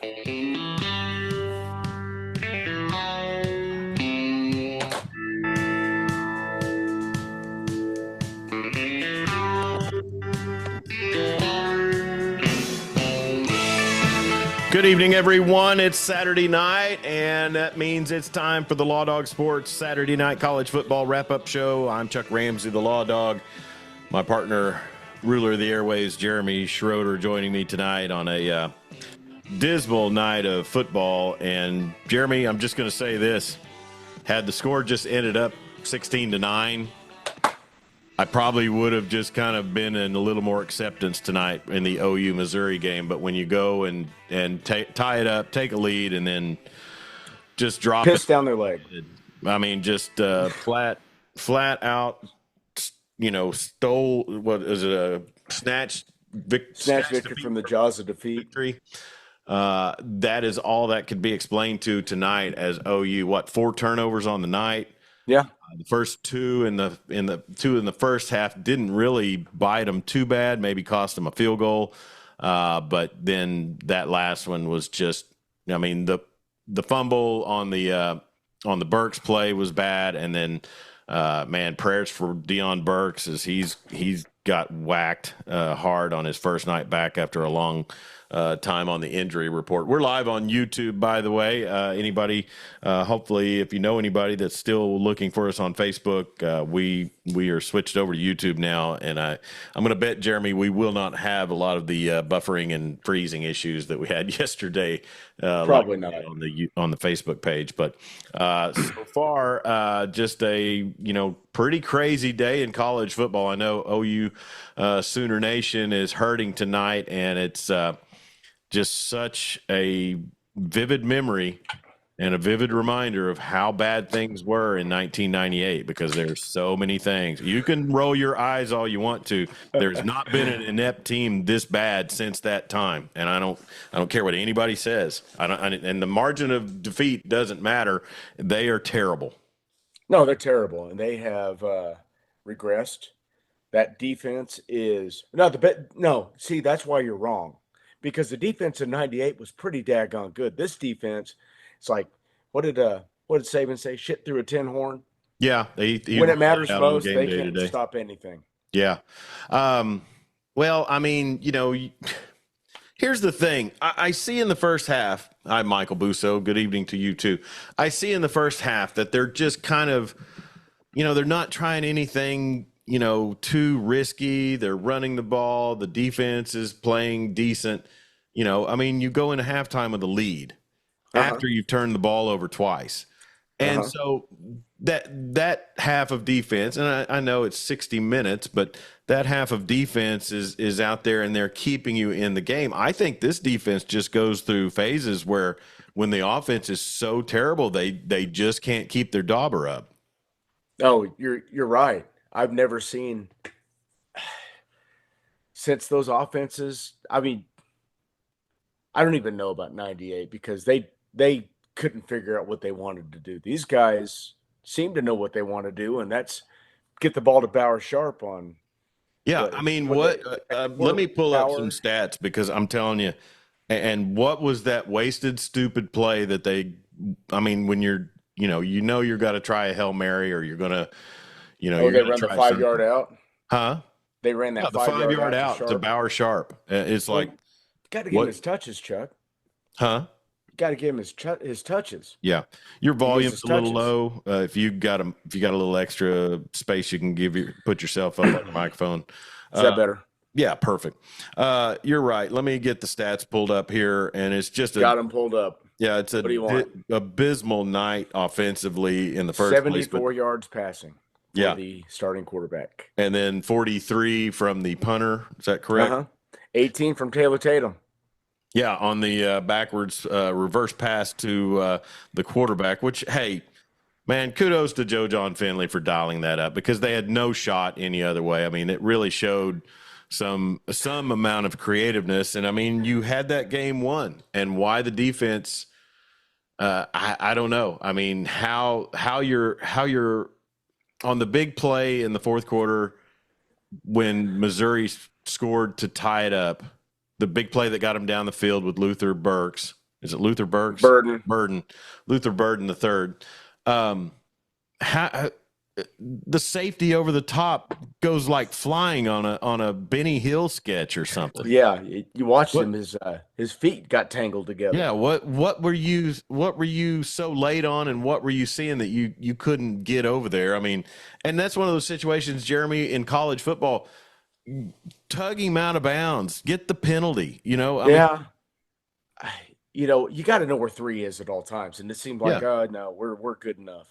Good evening, everyone. It's Saturday night, and that means it's time for the Law Dog Sports Saturday Night College Football Wrap-Up Show. I'm Chuck Ramsey, the Law Dog. My partner, ruler of the airways, Jeremy Schroeder, joining me tonight on a dismal night of football. And, Jeremy, I'm just going to say this. Had the score just ended up 16-9, I probably would have just kind of been in a little more acceptance tonight in the OU Missouri game. But when you go and tie it up, take a lead, and then just drop piss down their leg. I mean, just flat out, stole, what is it, a snatched victory from the jaws of defeat. That is all that could be explained to tonight as OU. 4 turnovers on the night? Yeah. The first two in the first half didn't really bite them too bad, maybe cost them a field goal. But then that last one was just, I mean, the fumble on the Burks play was bad. And then, prayers for Deion Burks as he's got whacked hard on his first night back after a long time on the injury report. We're live on YouTube, by the way. Anybody, hopefully, if you know anybody that's still looking for us on Facebook, we are switched over to YouTube now, and I'm going to bet, Jeremy, we will not have a lot of the buffering and freezing issues that we had yesterday. Probably not on the Facebook page, but so far, just a pretty crazy day in college football. I know OU Sooner Nation is hurting tonight, and it's just such a vivid memory and a vivid reminder of how bad things were in 1998, because there's so many things. You can roll your eyes all you want to. There's not been an inept team this bad since that time, and I don't care what anybody says. And the margin of defeat doesn't matter. They are terrible. No, they're terrible, and they have regressed. That defense is see, that's why you're wrong. Because the defense in 98 was pretty daggone good. This defense, it's like, what did Saban say? Shit through a tin horn? Yeah. When it matters most, they can't stop anything. Yeah. Well, I mean, here's the thing. I see in the first half, hi, Michael Busso, good evening to you too. I see in the first half that they're just kind of, they're not trying anything too risky. They're running the ball. The defense is playing decent. You go into halftime with a lead after you've turned the ball over twice. And so that half of defense, and I know it's 60 minutes, but that half of defense is out there and they're keeping you in the game. I think this defense just goes through phases where when the offense is so terrible, they just can't keep their dauber up. Oh, you're right. I've never seen since those offenses. I mean, I don't even know about 98 because they couldn't figure out what they wanted to do. These guys seem to know what they want to do, and that's get the ball to Bauer Sharp on. Yeah, let me pull up some stats because I'm telling you, and what was that wasted, stupid play that when you're, you're going to try a Hail Mary or you're going to, they run the 5-yard out. Huh? They ran that the 5-yard out to Bauer Sharp. It's like, got to give him his touches, Chuck. Huh? Got to give him his touches. Yeah, your volume's a little low. If you got a little extra space, you can put yourself up on the microphone. Is that better? Yeah, perfect. You're right. Let me get the stats pulled up here, and it's just got them pulled up. Yeah, it's abysmal night offensively in the first 74 yards passing. Yeah, the starting quarterback, and then 43 from the punter. Is that correct? 18 from Taylor Tatum. Yeah, on the backwards reverse pass to the quarterback. Which, hey, man, kudos to Joe John Finley for dialing that up because they had no shot any other way. I mean, it really showed some amount of creativeness, and I mean, you had that game won. And why the defense? I don't know. I mean, how you're on the big play in the fourth quarter when Missouri scored to tie it up, the big play that got him down the field with Luther Burks, Is it Luther Burks? Burden. Luther Burden the third. How the safety over the top goes like flying on a Benny Hill sketch or something. Yeah, you watched What? him. His feet got tangled together. Yeah. What were you so late on, and what were you seeing that you couldn't get over there? I mean, and that's one of those situations, Jeremy, in college football. Tug him out of bounds, get the penalty. You know. I mean, You got to know where 3 is at all times, and it seemed like, yeah. oh no, we're good enough.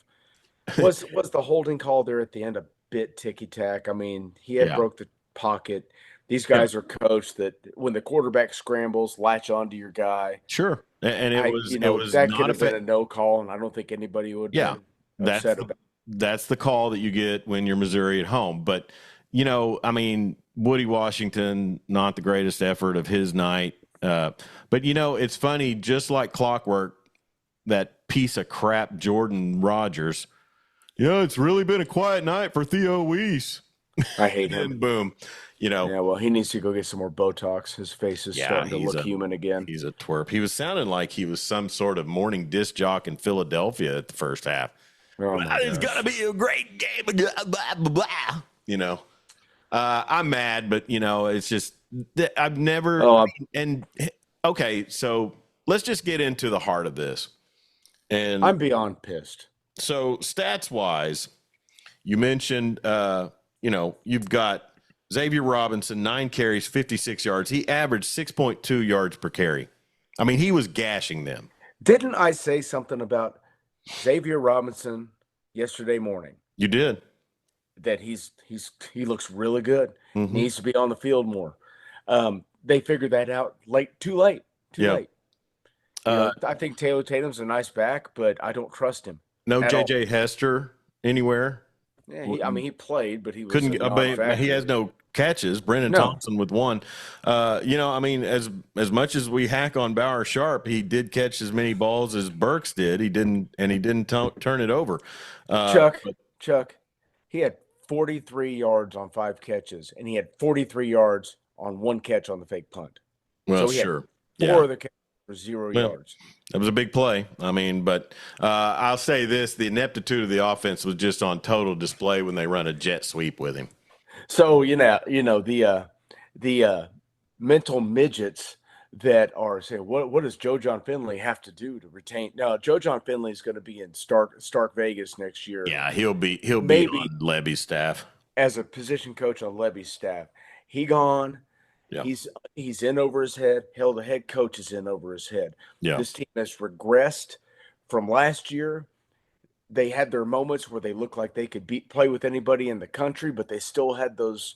Was the holding call there at the end a bit ticky tack? I mean, he had Yeah. broke the pocket. These Yeah. guys are coached that when the quarterback scrambles, latch onto your guy. Sure. And it was that not could have been a a no call, and I don't think anybody would yeah. have been upset about it. That's the call that you get when you're Missouri at home. But I mean, Woody Washington, not the greatest effort of his night. But it's funny, just like clockwork, that piece of crap Jordan Rogers. Yeah, it's really been a quiet night for Theo Weiss. I hate him. And boom, Yeah, well, he needs to go get some more Botox. His face is starting to look human again. He's a twerp. He was sounding like he was some sort of morning disc jock in Philadelphia at the first half. Oh, It's gonna be a great game. Blah, blah, blah. I'm mad, but it's just I've never. And okay, so let's just get into the heart of this. And I'm beyond pissed. So stats wise, you mentioned, you've got Xavier Robinson, 9 carries, 56 yards. He averaged 6.2 yards per carry. I mean, he was gashing them. Didn't I say something about Xavier Robinson yesterday morning? You did. That he looks really good. Mm-hmm. Needs to be on the field more. They figured that out too late. I think Taylor Tatum's a nice back, but I don't trust him. No JJ Hester anywhere. Yeah, he played, but he was couldn't. He has no catches. Brennan Thompson with 1. As much as we hack on Bauer Sharp, he did catch as many balls as Burks did. He didn't turn it over. Chuck, he had 43 yards on 5 catches, and he had 43 yards on 1 catch on the fake punt. Well, so sure. 4 of the catches for 0 yards. That was a big play. I mean, but I'll say this: the ineptitude of the offense was just on total display when they run a jet sweep with him. So the mental midgets that are saying, what does Joe John Finley have to do to retain? No, Joe John Finley is going to be in Stark Vegas next year. Yeah, he'll be on Levy's staff as a position coach on Levy's staff. He gone. Yeah. He's in over his head. Hell, the head coach is in over his head. Yeah. This team has regressed from last year. They had their moments where they looked like they could play with anybody in the country, but they still had those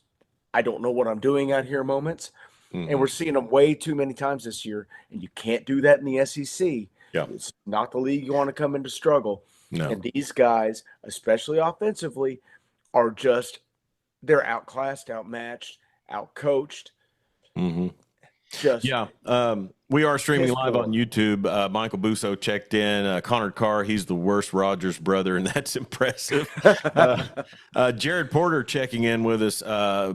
I don't know what I'm doing out here moments. Mm-hmm. And we're seeing them way too many times this year, and you can't do that in the SEC. Yeah. It's not the league you want to come in to struggle. No. And these guys, especially offensively, are they're outclassed, outmatched, outcoached. Mm-hmm. We are streaming live on YouTube. Michael Busso checked in. Connor Carr, he's the worst Rogers brother, and that's impressive. Jared Porter checking in with us,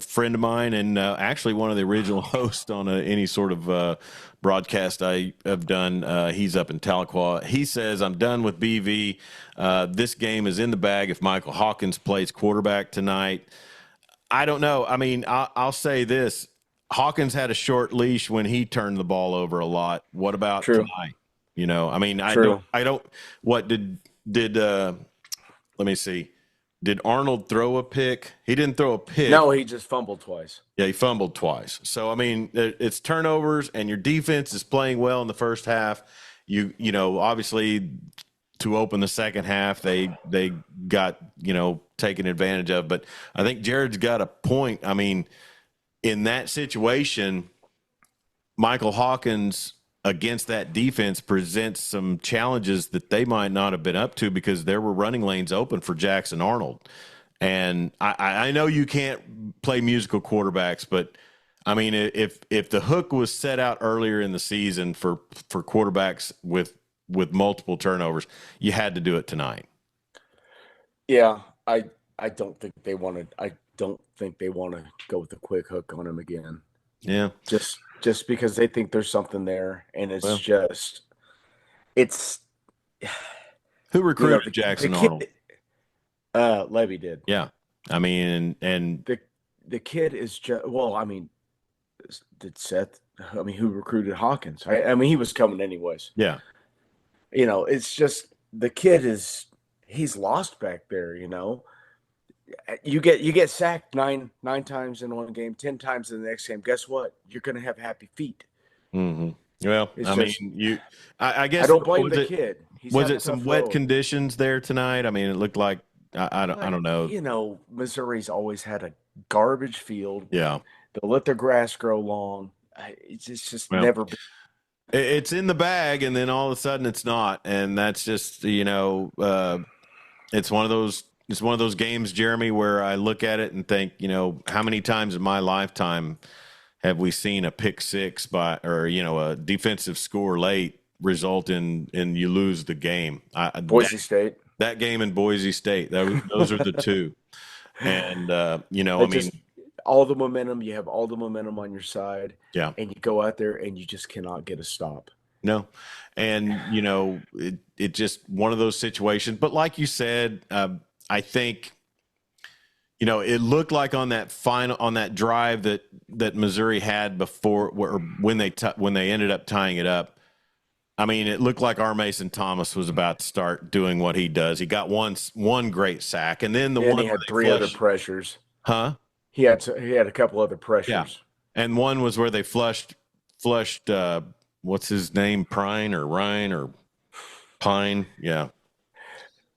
friend of mine, and actually one of the original hosts on any sort of broadcast I have done. He's up in Tahlequah. He says, I'm done with BV. This game is in the bag if Michael Hawkins plays quarterback tonight. I don't know. I mean, I'll say this. Hawkins had a short leash when he turned the ball over a lot. What about tonight? I mean, I don't, what did let me see. Did Arnold throw a pick? He didn't throw a pick. No, he just fumbled twice. Yeah, he fumbled twice. So, I mean, it's turnovers, and your defense is playing well in the first half. Obviously to open the second half, they got, taken advantage of. But I think Jared's got a point. I mean, in that situation, Michael Hawkins against that defense presents some challenges that they might not have been up to because there were running lanes open for Jackson Arnold. And I know you can't play musical quarterbacks, but I mean, if the hook was set out earlier in the season for quarterbacks with multiple turnovers, you had to do it tonight. Yeah, I don't think they wanted. I don't think they want to go with a quick hook on him again. Yeah, just because they think there's something there, and it's just It's Who you know recruited the Jackson Arnold? kid. Levy did. Yeah. I mean, and the The kid is just well. I mean, did Seth? I mean, who recruited Hawkins? I mean, he was coming anyways. yeah. It's just the kid is he's lost back there. You get sacked nine times in one game, 10 times in the next game. Guess what? You're going to have happy feet. hmm Well, It's I mean, just I I guess don't blame was the it kid. He's was had a it some tough wet road. conditions there tonight? I mean, it looked like I But don't know. Missouri's always had a garbage field. Yeah. They'll let their grass grow long. It's just Well, never been. it's in the bag, and then all of a sudden it's not, and that's just it's one of those games, Jeremy, where I look at it and think, how many times in my lifetime have we seen a pick six or a defensive score late result in you lose the game? Boise State. That game in Boise State, those are the two. And I It just mean, all the momentum. You have all the momentum on your side, yeah, and you go out there and you just cannot get a stop. no, and it just one of those situations. But like you said, I think it looked like on that drive that Missouri had before, or when they ended up tying it up. I mean, it looked like R. Mason Thomas was about to start doing what he does. He got one great sack, and then the And one he where had they three other flushed, pressures. huh? He had a couple other Yeah, pressures. and one was where they flushed. What's his name? Prine or Ryan or Pine? Yeah,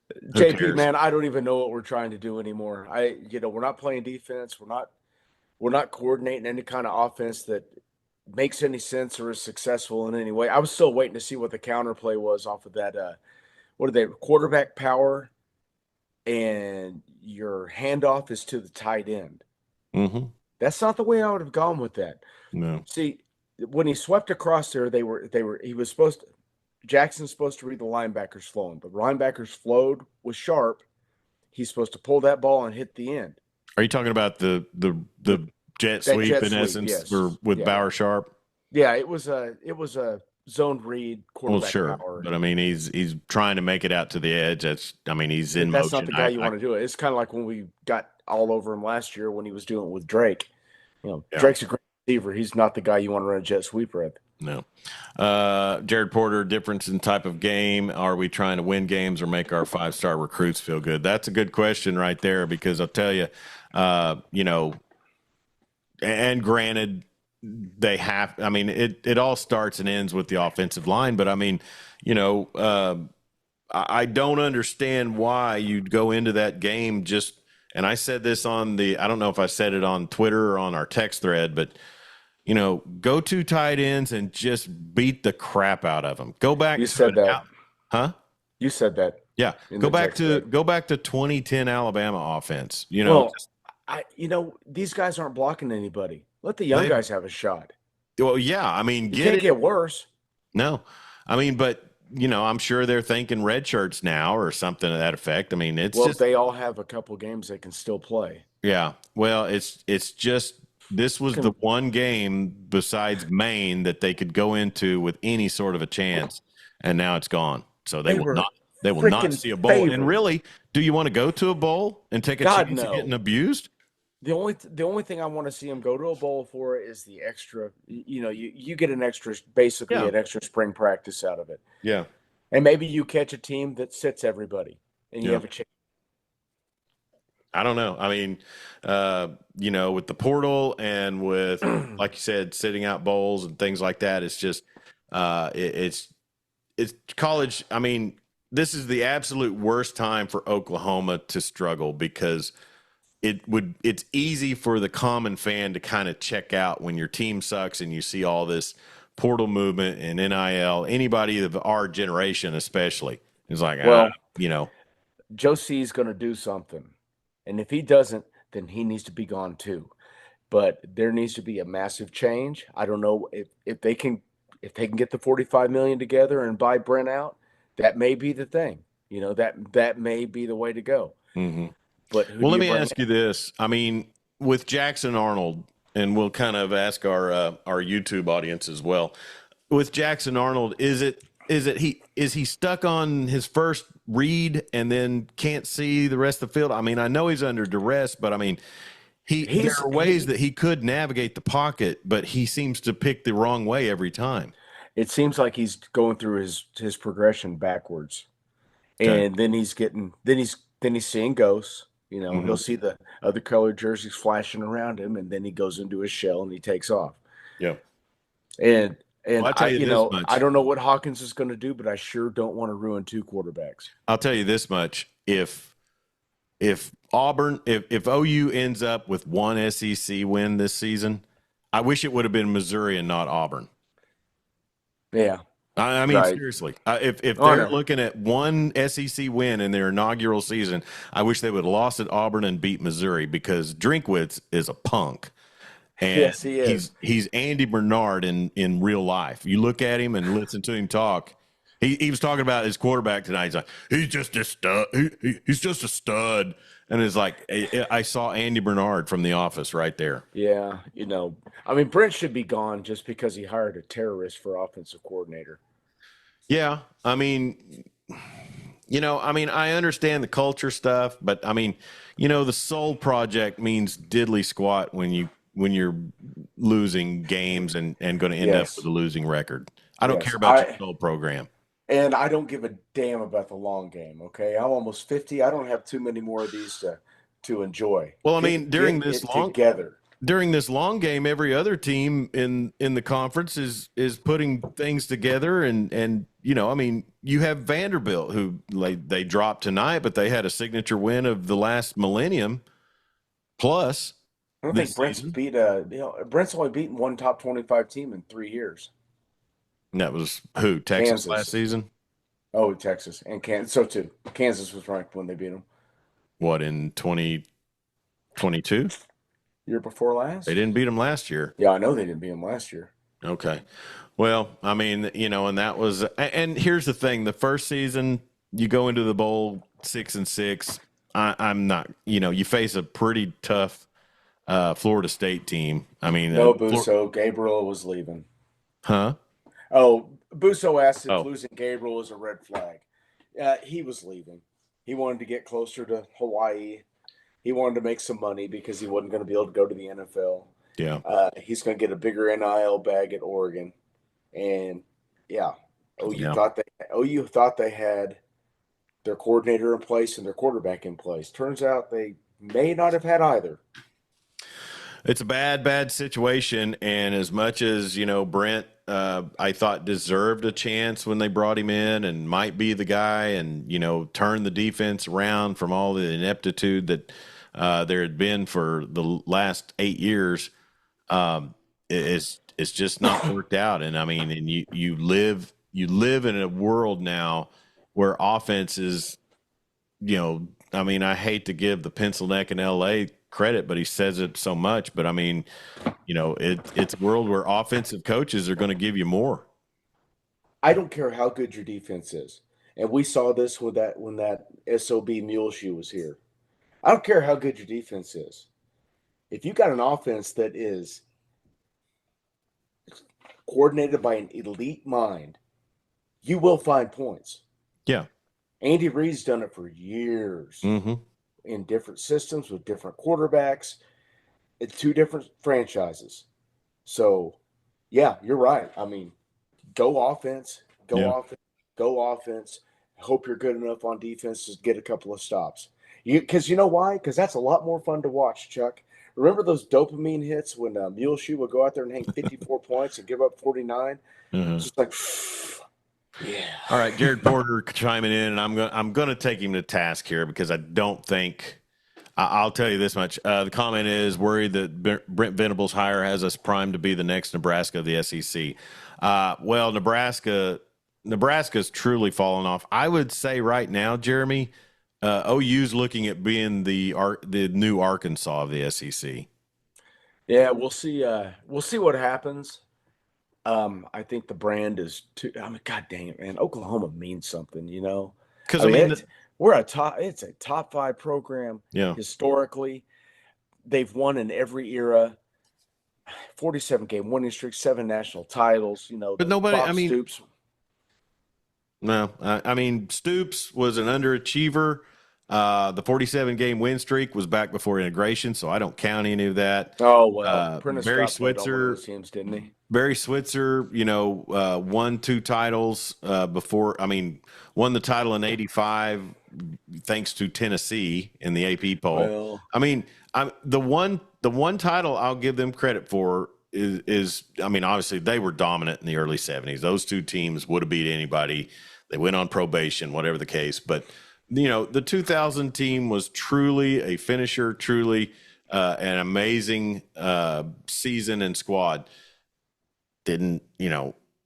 who JP, cares? man, I don't even know what we're trying to do anymore. We're not playing defense. We're not coordinating any kind of offense that makes any sense or is successful in any way. I was still waiting to see what the counterplay was off of that. What are they? Quarterback power, and your handoff is to the tight end. Mm-hmm. That's not the way I would have gone with that. No. See, when he swept across there, he was supposed to. Jackson's supposed to read the linebackers flowing. The linebackers flowed with Sharp. He's supposed to pull that ball and hit the end. Are you talking about the jet That sweep jet in sweep, essence yes. with Yeah. Bauer Sharp? Yeah, it was a zoned read Well, quarterback sure, power. but I mean, he's trying to make it out to the edge. He's in That's not motion. the guy you want to do it. It's kind of like when we got all over him last year when he was doing it with Drake. Yeah. Drake's a great receiver. He's not the guy you want to run a jet sweep with. No. Jared Porter, difference in type of game. Are we trying to win games or make our 5-star recruits feel good? That's a good question right there, because I'll tell you, and granted, it all starts and ends with the offensive line, but I mean, I don't understand why you'd go into that game and I said this I don't know if I said it on Twitter or on our text thread, but go to tight ends and just beat the crap out of them. Go back. You said that. Huh? You said that. Yeah. Go back to 2010 Alabama offense. These guys aren't blocking anybody. Let the young guys have a shot. Well, yeah. I mean, you can't get worse. No, I mean, but I'm sure they're thinking red shirts now or something to that effect. I mean, they all have a couple games they can still play. Yeah. Well, it's just. This was the one game besides Maine that they could go into with any sort of a chance, and now it's gone. So they will not see a bowl. Favored. And really, do you want to go to a bowl and take a chance of getting abused? The only thing I want to see them go to a bowl for is the extra. You get an extra, basically an extra spring practice out of it. Yeah. And maybe you catch a team that sits everybody, and you have a chance. I don't know. I mean, with the portal and with, like you said, sitting out bowls and things like that, it's just, it's college. I mean, this is the absolute worst time for Oklahoma to struggle, because it's easy for the common fan to kind of check out when your team sucks and you see all this portal movement and NIL. Anybody of our generation, especially, is like, Joe C is going to do something. And if he doesn't, then he needs to be gone too. But there needs to be a massive change. I don't know if they can get the $45 million together and buy Brent out. That may be the thing. That may be the way to go. Mm-hmm. But let me ask you this. I mean, with Jackson Arnold, and we'll kind of ask our YouTube audience as well. With Jackson Arnold, is it is he stuck on his first read and then can't see the rest of the field? I mean, I know he's under duress, but I mean, there are ways that he could navigate the pocket, but he seems to pick the wrong way every time. It seems like he's going through his progression backwards. Okay. And then he's seeing ghosts. You know, Mm-hmm. he'll see the other colored jerseys flashing around him, and then he goes into his shell and he takes off. Yeah. And Well, I'll tell you this I much. don't know what Hawkins is going to do, but I sure don't want to ruin two quarterbacks. I'll tell you this much. If Auburn, if OU ends up with one SEC win this season, I wish it would have been Missouri and not Auburn. Yeah. I mean, Right. seriously, if Oh, they're no. looking at one SEC win in their inaugural season, I wish they would have lost at Auburn and beat Missouri because Drinkwitz is a punk. And Yes, he is. he's Andy Bernard in real life. You look at him and listen to him talk. He was talking about his quarterback tonight. He's like, he's just a stud. He's just a stud. And it's like, I saw Andy Bernard from The Office right there. Yeah, I mean, Brent should be gone just because he hired a terrorist for offensive coordinator. Yeah, I mean, I understand the culture stuff, but I mean, the soul project means diddly squat when you're losing games and going to end up Yes. with a losing record. I don't Yes. care about your soul program. And I don't give a damn about the long game. Okay, I'm almost 50. I don't have too many more of these to enjoy. Well, I mean, Get it together. during this long game, every other team in the conference is putting things together, and I mean, you have Vanderbilt who they dropped tonight, but they had a signature win of the last millennium plus. I don't think Brent's Brent's only beaten one top 25 team in 3 years. And that was who? Texas Kansas. last season? Oh, Texas and Kansas. So too. Kansas was ranked when they beat them. What, in 2022? Year before last? They didn't beat them last year. Yeah, I know they didn't beat them last year. Okay. Well, I mean, and that was, and here's the thing: the first season, you go into the bowl 6-6. I'm not, you face a pretty tough Florida State team. I mean, No, Busso. Gabriel was leaving. huh? Oh, Busso asked if Oh. losing Gabriel was a red flag. He was leaving. He wanted to get closer to Hawaii. He wanted to make some money because he wasn't going to be able to go to the NFL. Yeah. He's going to get a bigger NIL bag at Oregon. And yeah, Yeah. OU thought they had their coordinator in place and their quarterback in place. Turns out they may not have had either. It's a bad situation. And as much as, Brent, I thought deserved a chance when they brought him in and might be the guy and, turn the defense around from all the ineptitude that there had been for the last 8 years. It's just not worked out. And I mean, and you live in a world now where offense is, I mean, I hate to give the pencil neck in LA credit, but he says it so much. But I mean, it's a world where offensive coaches are going to give you more. I don't care how good your defense is. And we saw this when that SOB Muleshoe was here. I don't care how good your defense is. If you got an offense that is coordinated by an elite mind, you will find points. Yeah. Andy Reid's done it for years in different systems with different quarterbacks. It's 2 different franchises. So, yeah, you're right. I mean, go offense, go offense. Hope you're good enough on defense to get a couple of stops. Because you know why? Because that's a lot more fun to watch, Chuck. Remember those dopamine hits when Muleshoe would go out there and hang 54 points and give up 49? It's just like, yeah. All right, Jared Porter chiming in, and I'm going to take him to task here because I don't think I'll tell you this much. The comment is worried that Brent Venables' hire has us primed to be the next Nebraska of the SEC. Well, Nebraska's truly fallen off. I would say right now, Jeremy, OU's looking at being the new Arkansas of the SEC. Yeah, we'll see. We'll see what happens. I think the brand is too. I mean, God dang it, man! Oklahoma means something, Because I mean, it's a top 5 program. Yeah. Historically, they've won in every era. 47 game winning streak, 7 national titles. But nobody. Bob I mean, Stoops. No, I mean, Stoops was an underachiever. The 47-game win streak was back before integration, so I don't count any of that. Oh, well, Prentice Barry Scott played on one of Switzer, those teams, didn't he? Barry Switzer, won 2 titles before. I mean, won the title in '85 thanks to Tennessee in the AP poll. Well, I mean, the one title I'll give them credit for is I mean, obviously they were dominant in the early '70s. Those two teams would have beat anybody. They went on probation, whatever the case. But the 2000 team was truly a finisher, truly an amazing season and squad. Didn't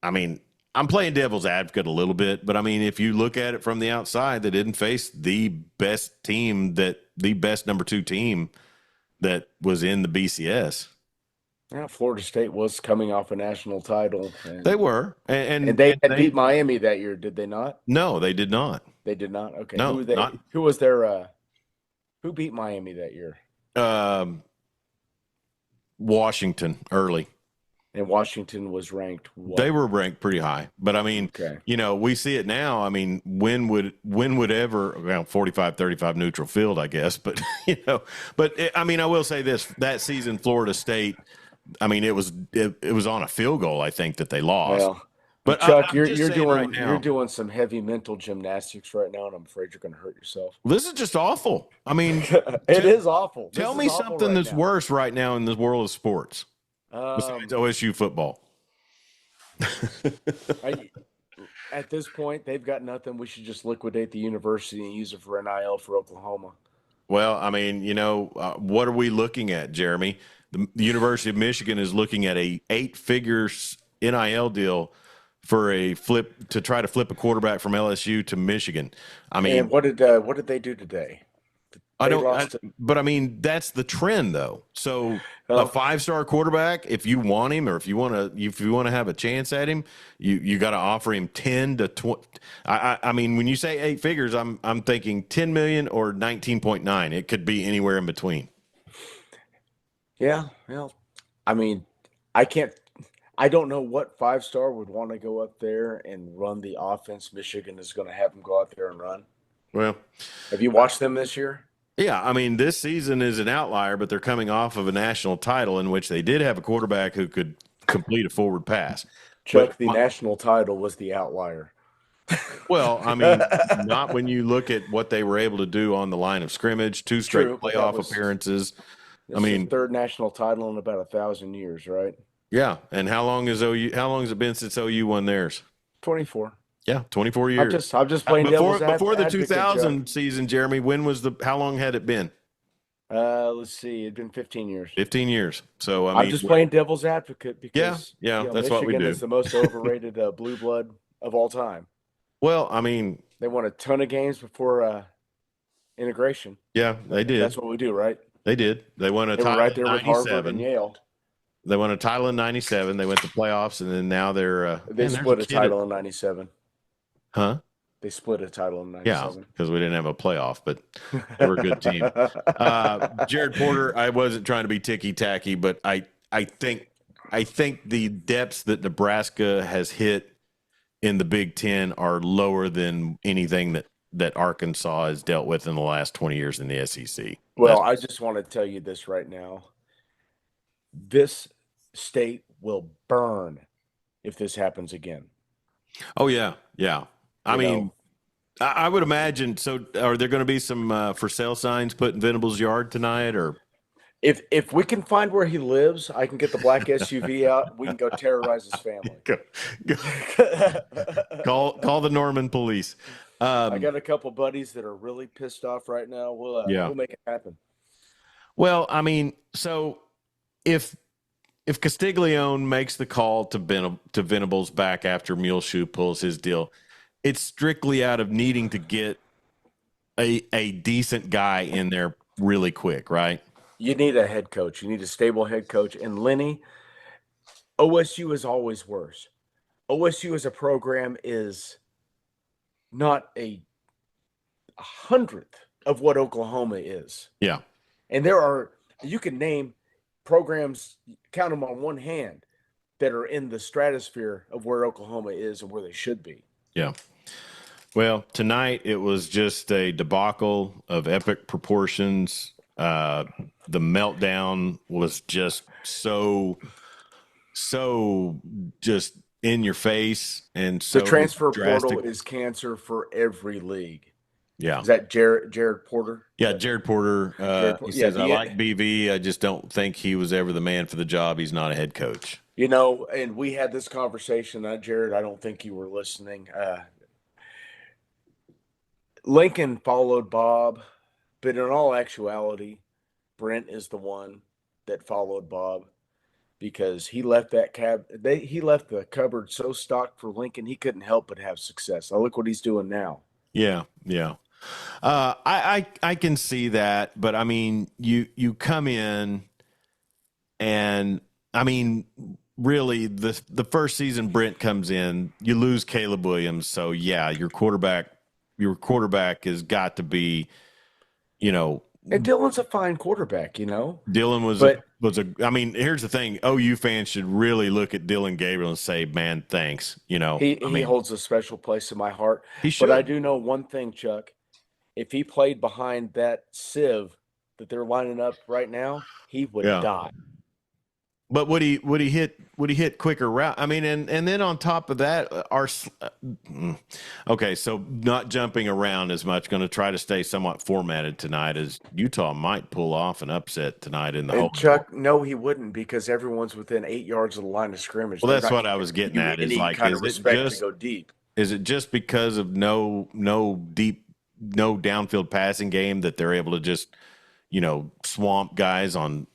I mean, I'm playing devil's advocate a little bit, but I mean, if you look at it from the outside, they didn't face the best number 2 team that was in the BCS. yeah, Florida State was coming off a national title. They were, and they had beat Miami that year, did they not? No, they did not. They did not. Okay, No, who were they? not. Who was their? Who beat Miami that year? Washington early. And Washington was ranked what? They were ranked pretty high, but I mean, Okay. We see it now. I mean, when would ever around 45-35 neutral field, I guess, but I mean, I will say this: that season, Florida State. I mean, it was on a field goal. I think that they lost. Well, but Chuck, I'm you're just saying doing right now, you're doing some heavy mental gymnastics right now, and I'm afraid you're going to hurt yourself. this is just awful. I mean, it is awful. Tell me something that's worse right now in the world of sports besides OSU football. At this point, they've got nothing. We should just liquidate the university and use it for NIL for Oklahoma. Well, I mean, what are we looking at, Jeremy? The University of Michigan is looking at a 8-figure NIL deal for to try to flip a quarterback from LSU to Michigan. I mean, and what did they do today? But I mean, that's the trend, though. So a 5-star quarterback, if you want him, or if you want to have a chance at him, you got to offer him 10 to 20. I mean, when you say 8 figures, I'm thinking 10 million or 19.9. It could be anywhere in between. Yeah, well, I mean, I don't know what 5-star would want to go up there and run the offense Michigan is going to have them go out there and run. Well, have you watched them this year? Yeah, I mean, this season is an outlier, but they're coming off of a national title in which they did have a quarterback who could complete a forward pass. Chuck, the national title was the outlier. Well, I mean, not when you look at what they were able to do on the line of scrimmage, 2 straight playoff appearances. I mean, third national title in about 1,000 years, right? Yeah, and how long has it been since OU won theirs? 24. Yeah, 24 years. I'm just playing before the 2000 season, Jeremy. How long had it been? Let's see. It'd been 15 years. 15 years. So I'm just playing devil's advocate because that's Michigan what we do. Is the most overrated blue blood of all time. Well, I mean, they won a ton of games before integration. Yeah, they did. That's what we do, right? They did. They won a title right there in with 97. Harvard and Yale. They won a title in 97. They went to playoffs, and then now they split a title in 97. Huh? They split a title in 97. Yeah, because we didn't have a playoff, but they were a good team. Jared Porter, I wasn't trying to be ticky-tacky, but I think the depths that Nebraska has hit in the Big Ten are lower than anything that Arkansas has dealt with in the last 20 years in the SEC. Well, I just want to tell you this right now. This state will burn if this happens again. Oh, yeah. Yeah. I mean, I would imagine. So are there going to be some for sale signs put in Venable's yard tonight? Or if we can find where he lives, I can get the black SUV out. We can go terrorize his family. Call the Norman police. I got a couple buddies that are really pissed off right now. We'll make it happen. Well, I mean, so if Castiglione makes the call to Venables back after Muleshoe pulls his deal, it's strictly out of needing to get a decent guy in there really quick, right? You need a head coach. You need a stable head coach. And Lenny, OSU is always worse. OSU as a program is not a 100th of what Oklahoma is. Yeah. And you can name programs, count them on one hand, that are in the stratosphere of where Oklahoma is and where they should be. Yeah. Well, tonight it was just a debacle of epic proportions. The meltdown was just so just in your face and The so transfer portal drastic. is cancer for every league. Yeah. Is that Jared Porter? Yeah, Jared Porter, he Yeah. says, I like BV. I just don't think he was ever the man for the job. He's not a head coach. And we had this conversation, Jared. I don't think you were listening. Lincoln followed Bob, but in all actuality, Brent is the one that followed Bob because he left he left the cupboard so stocked for Lincoln he couldn't help but have success. Now look what he's doing now. Yeah, yeah. I can see that, but I mean, you come in and I mean, really the first season Brent comes in, you lose Caleb Williams, so yeah, your quarterback has got to be, you know, And Dylan's a fine quarterback, Dylan but was a. I mean, here's the thing: OU fans should really look at Dylan Gabriel and say, "Man, thanks." I he mean, holds a special place in my heart. he But I should. do know one thing, Chuck. If he played behind that sieve that they're lining up right now, he would Yeah. die. But would he hit quicker route? I mean, and then on top of that, okay, so not jumping around as much, going to try to stay somewhat formatted tonight, as Utah might pull off an upset tonight in the And Holy War. Chuck, no, he wouldn't because everyone's within 8 yards of the line of scrimmage. Well, They're that's not what I giving was getting you at. Is any like, kind of respect to go deep. is it just because of no downfield passing game that they're able to just swamp guys on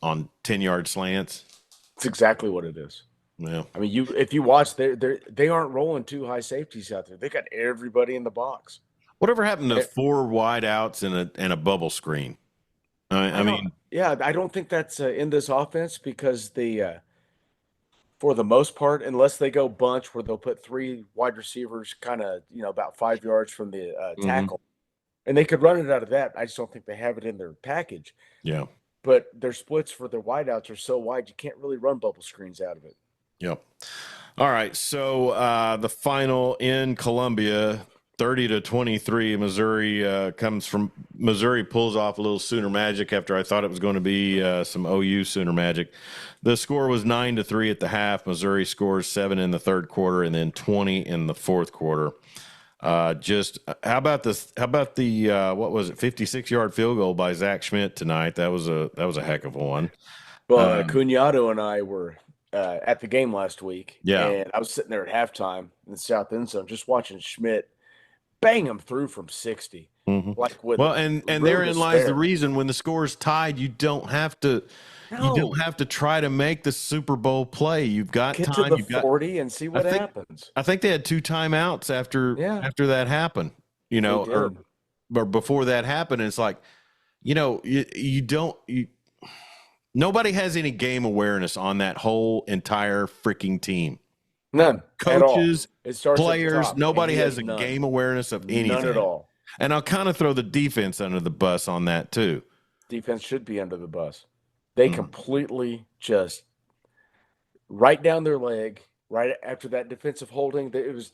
10-yard slants? It's exactly what it is. Yeah. I mean, if you watch, they aren't rolling two high safeties out there. They got everybody in the box. Whatever happened to Eh, 4 wideouts and a bubble screen? I mean, I don't think that's in this offense because for the most part, unless they go bunch where they'll put three wide receivers kind of, about 5 yards from the mhm, tackle, and they could run it out of that. I just don't think they have it in their package. yeah. But their splits for their wideouts are so wide, you can't really run bubble screens out of it. Yep. All right. So the final in Columbia, 30-23. Missouri pulls off a little Sooner magic after I thought it was going to be some OU Sooner magic. The score was 9-3 at the half. Missouri scores 7 in the third quarter and then 20 in the fourth quarter. Just how about this? How about the what was it? 56-yard field goal by Zach Schmidt tonight. That was a heck of a one. Well, Um, Cunyato and I were at the game last week, yeah. and I was sitting there at halftime in the south end zone just watching Schmidt bang him through from 60, hmm like with Well, and room to therein lies the spare. reason when the score is tied, you don't No, have to try to make the Super Bowl play. You've got get to time. the You've got. 40 and see I what think happens. I think they had 2 timeouts after Yeah, after that happened. they Or did. before that happened. And it's like, you don't. Nobody has any game awareness on that whole entire freaking team. None at all. Coaches, It starts at the players, top, and nobody he has has a none. game awareness of None at anything. all. And I'll kind of throw the defense under the bus on that too. Defense should be under the bus. They Mm. completely just right down their leg right after that defensive holding. It was,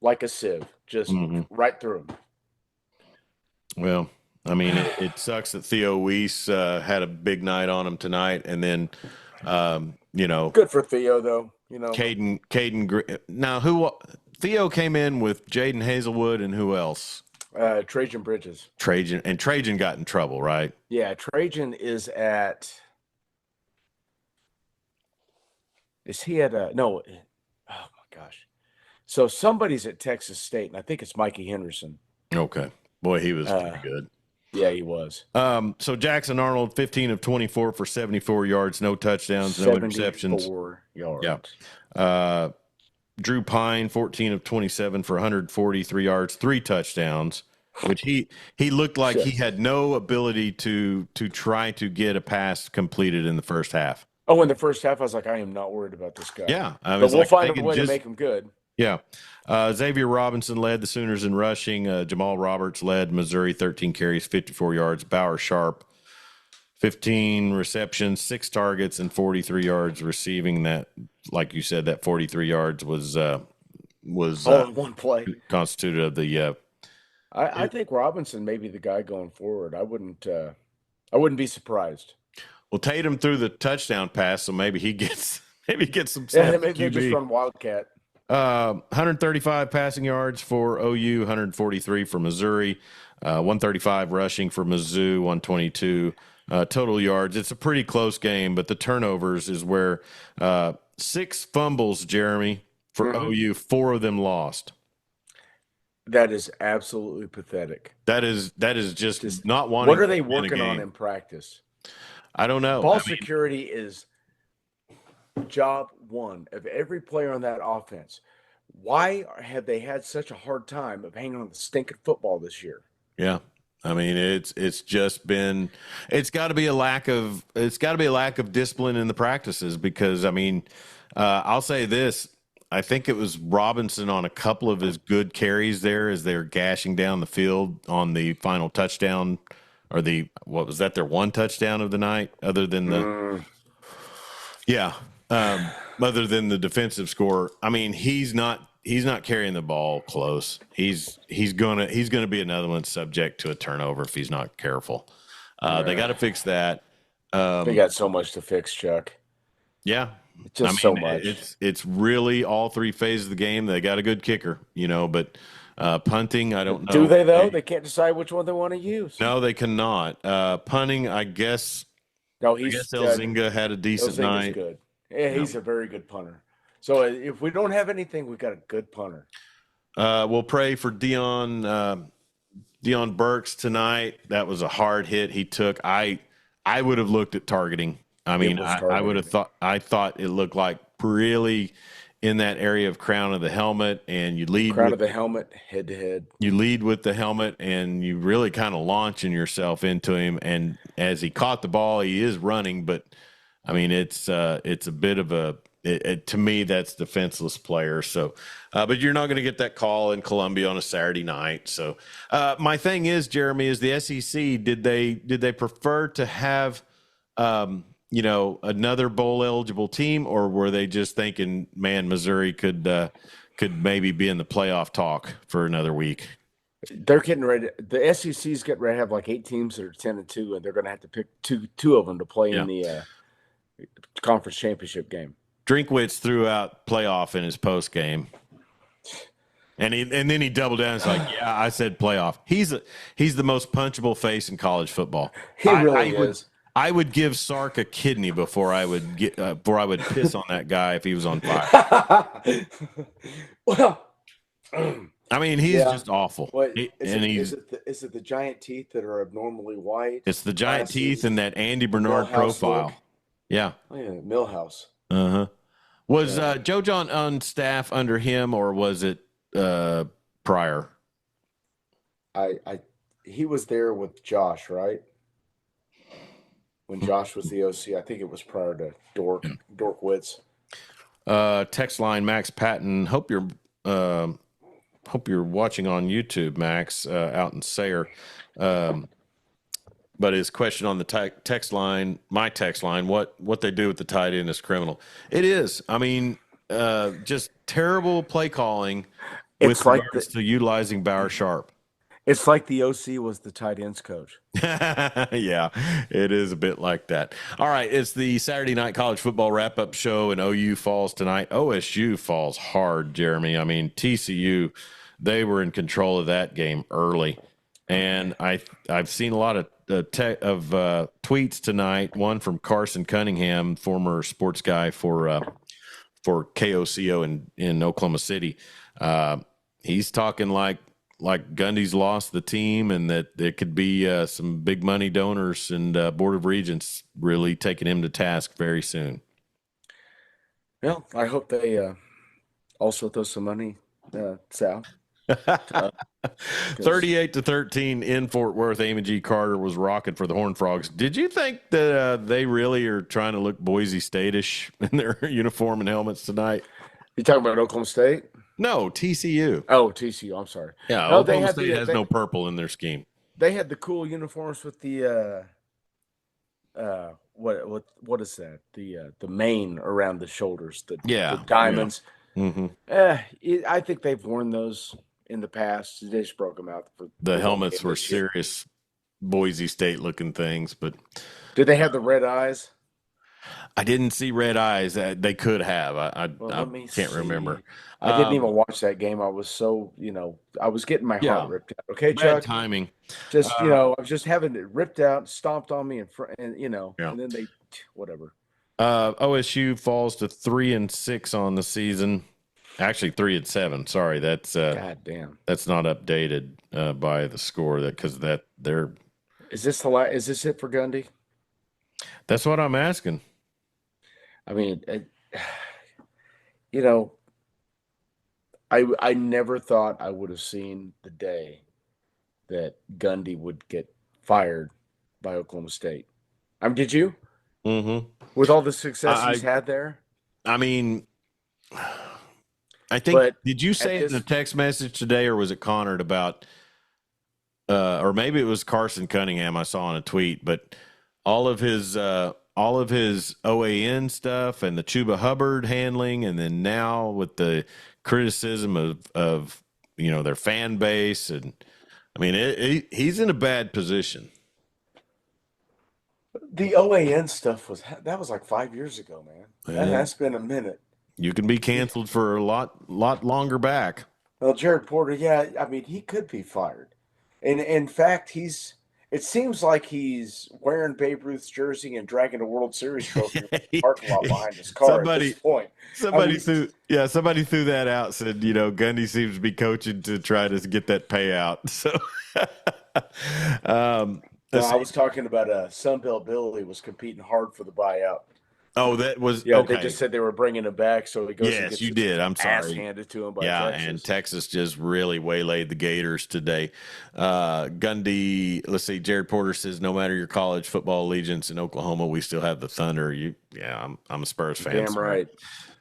like a sieve, just hmm right through them. Well, I mean, it sucks that Theo Weiss had a big night on him tonight, and then, Good for Theo, though. Now, Theo came in with Jaden Hazelwood and who else? Trajan Bridges. Trajan got in trouble, right? Yeah, Trajan is at. Is he at a no? Oh my gosh! So somebody's at Texas State, and I think it's Mikey Henderson. Okay, boy, he was pretty good. Yeah, he was. So Jackson Arnold, 15 of 24 for 74 yards, no touchdowns, no interceptions. 74 yards. Yeah. Drew Pine, 14 of 27 for 143 yards, 3 touchdowns, which he looked like he had no ability to try to get a pass completed in the first half. Oh, in the first half, I was like, I am not worried about this guy. Yeah. But we'll find a way to make him good. Yeah. Xavier Robinson led the Sooners in rushing. Jamal Roberts led Missouri, 13 carries, 54 yards. Bauer Sharp, 15 receptions, 6 targets, and 43 yards receiving. That, like you said, that 43 yards was was All in one play. constituted of the. I think Robinson may be the guy going forward. I wouldn't be surprised. Well, Tatum threw the touchdown pass, so maybe he gets some Yeah, snaps. maybe they just run Wildcat. 135 passing yards for OU, 143 for Missouri, 135 rushing for Mizzou, 122 total yards. It's a pretty close game, but the turnovers is where 6 fumbles, Jeremy, for OU, 4 of them lost. That is absolutely pathetic. That is just not wanting. What are they working on in practice? I don't know. Ball security is job one of every player on that offense. Why have they had such a hard time of hanging on the stinking football this year? Yeah. I mean, it's got to be a lack of discipline in the practices because, I mean, I'll say this. I think it was Robinson on a couple of his good carries there as they're gashing down the field on the final touchdown or what was that, their one touchdown of the night other than other than the defensive score. I mean, he's not carrying the ball close. He's gonna be another one subject to a turnover if he's not careful. They got to fix that. They got so much to fix, Chuck. Yeah. So much. It's really all 3 phases of the game. They got a good kicker, but punting, I don't know. Do they though? They can't decide which one they want to use. No, they cannot. Punting, I guess. No, I guess Elzinga had a decent night. Good. Yeah, he's a very good punter. So if we don't have anything, we've got a good punter. We'll pray for Dion Burks tonight. That was a hard hit he took. I would have looked at targeting. I mean, I would have thought it looked like really in that area of crown of the helmet, and you lead crown of the helmet, head to head. You lead with the helmet, and you really kind of launching yourself into him. And as he caught the ball, he is running, but I mean, it's a bit of to me, that's defenseless player. So, but you're not going to get that call in Columbia on a Saturday night. So, my thing is, Jeremy, is the SEC, did they prefer to have, another bowl eligible team, or were they just thinking, man, Missouri could maybe be in the playoff talk for another week? They're getting ready. The SEC's getting ready to have like 8 teams that are 10-2, and they're going to have to pick two of them to play in the conference championship game. Drinkwitz threw out playoff in his post game. And then he doubled down. It's like, yeah, I said playoff. He's the most punchable face in college football. He really is. I would give Sark a kidney before I would piss on that guy if he was on fire. Well, I mean, he's just awful. Is it the giant teeth that are abnormally white? It's the giant teeth and that Andy Bernard profile. Look. Yeah. Oh, yeah, Millhouse. Was Joe John on staff under him, or was it prior? He was there with Josh, right? When Josh was the OC, I think it was prior to Dorkwitz. Text line Max Patton. Hope you're watching on YouTube, Max, out in Sayre. But his question on the text line, my text line, what they do with the tight end is criminal. It is. I mean, just terrible play calling with regards to utilizing Bauer Sharp. It's like the OC was the tight ends coach. Yeah, it is a bit like that. All right, it's the Saturday night college football wrap-up show, and OU falls tonight. OSU falls hard, Jeremy. I mean, TCU, they were in control of that game early. And I've seen a lot of tweets tonight. One from Carson Cunningham, former sports guy for KOCO in Oklahoma City. He's talking like Gundy's lost the team, and that there could be some big money donors and Board of Regents really taking him to task very soon. Well, I hope they also throw some money south. 38-13 in Fort Worth. Amon G. Carter was rocking for the Horned Frogs. Did you think that they really are trying to look Boise State-ish in their uniform and helmets tonight? You talking about Oklahoma State? No, TCU. Oh, TCU. I'm sorry. Yeah, no, Oklahoma State has no purple in their scheme. They had the cool uniforms with the what is that? The mane around the shoulders. The diamonds. Mm-hmm. I think they've worn those in the past. They just broke them out The for one helmets game were this year. serious Boise State looking things, but Did they have the red eyes? I didn't see red eyes. They could have. Well, I let me can't remember. see. I didn't even watch that game. I was so, I was getting my heart Yeah, ripped out. Okay, bad Chuck. timing. Just, I was just having it ripped out, stomped on me in front, and Yeah. and then they, whatever. OSU falls to 3-6 on the season. Actually, 3-7. Sorry, God damn. that's not updated by the score because they're Is this is this it for Gundy? that's what I'm asking. I mean, you know, I never thought I would have seen the day that Gundy would get fired by Oklahoma State. Did you? Mm-hmm. With all the success he's I had there? I mean, I think But did you at say it in a this, text message today, or was it Connor about, or maybe it was Carson Cunningham I saw on a tweet, but all of his OAN stuff and the Chuba Hubbard handling, and then now with the criticism of their fan base, and I mean he's in a bad position. the OAN stuff was like 5 years ago, man. That And has been a minute. you can be canceled for a lot longer back. Well, Jared Porter, yeah, I mean, he could be fired. And in fact, it seems like he's wearing Babe Ruth's jersey and dragging a World Series trophy in the parking lot behind his car at this somebody point. I somebody mean, threw that out, said Gundy seems to be coaching to try to get that payout. So no, let's I see. was talking about Sunbelt Billy was competing hard for the buyout. Oh, that was Yeah, they okay. just said they were bringing him back, so he goes and Yes, gets you his did. I'm ass sorry. handed to him by Yeah, and Texas. Texas just really waylaid the Gators today. Gundy, let's see. Jared Porter says, "No matter your college football allegiance in Oklahoma, we still have the Thunder." I'm a Spurs fan. Damn Sorry. right.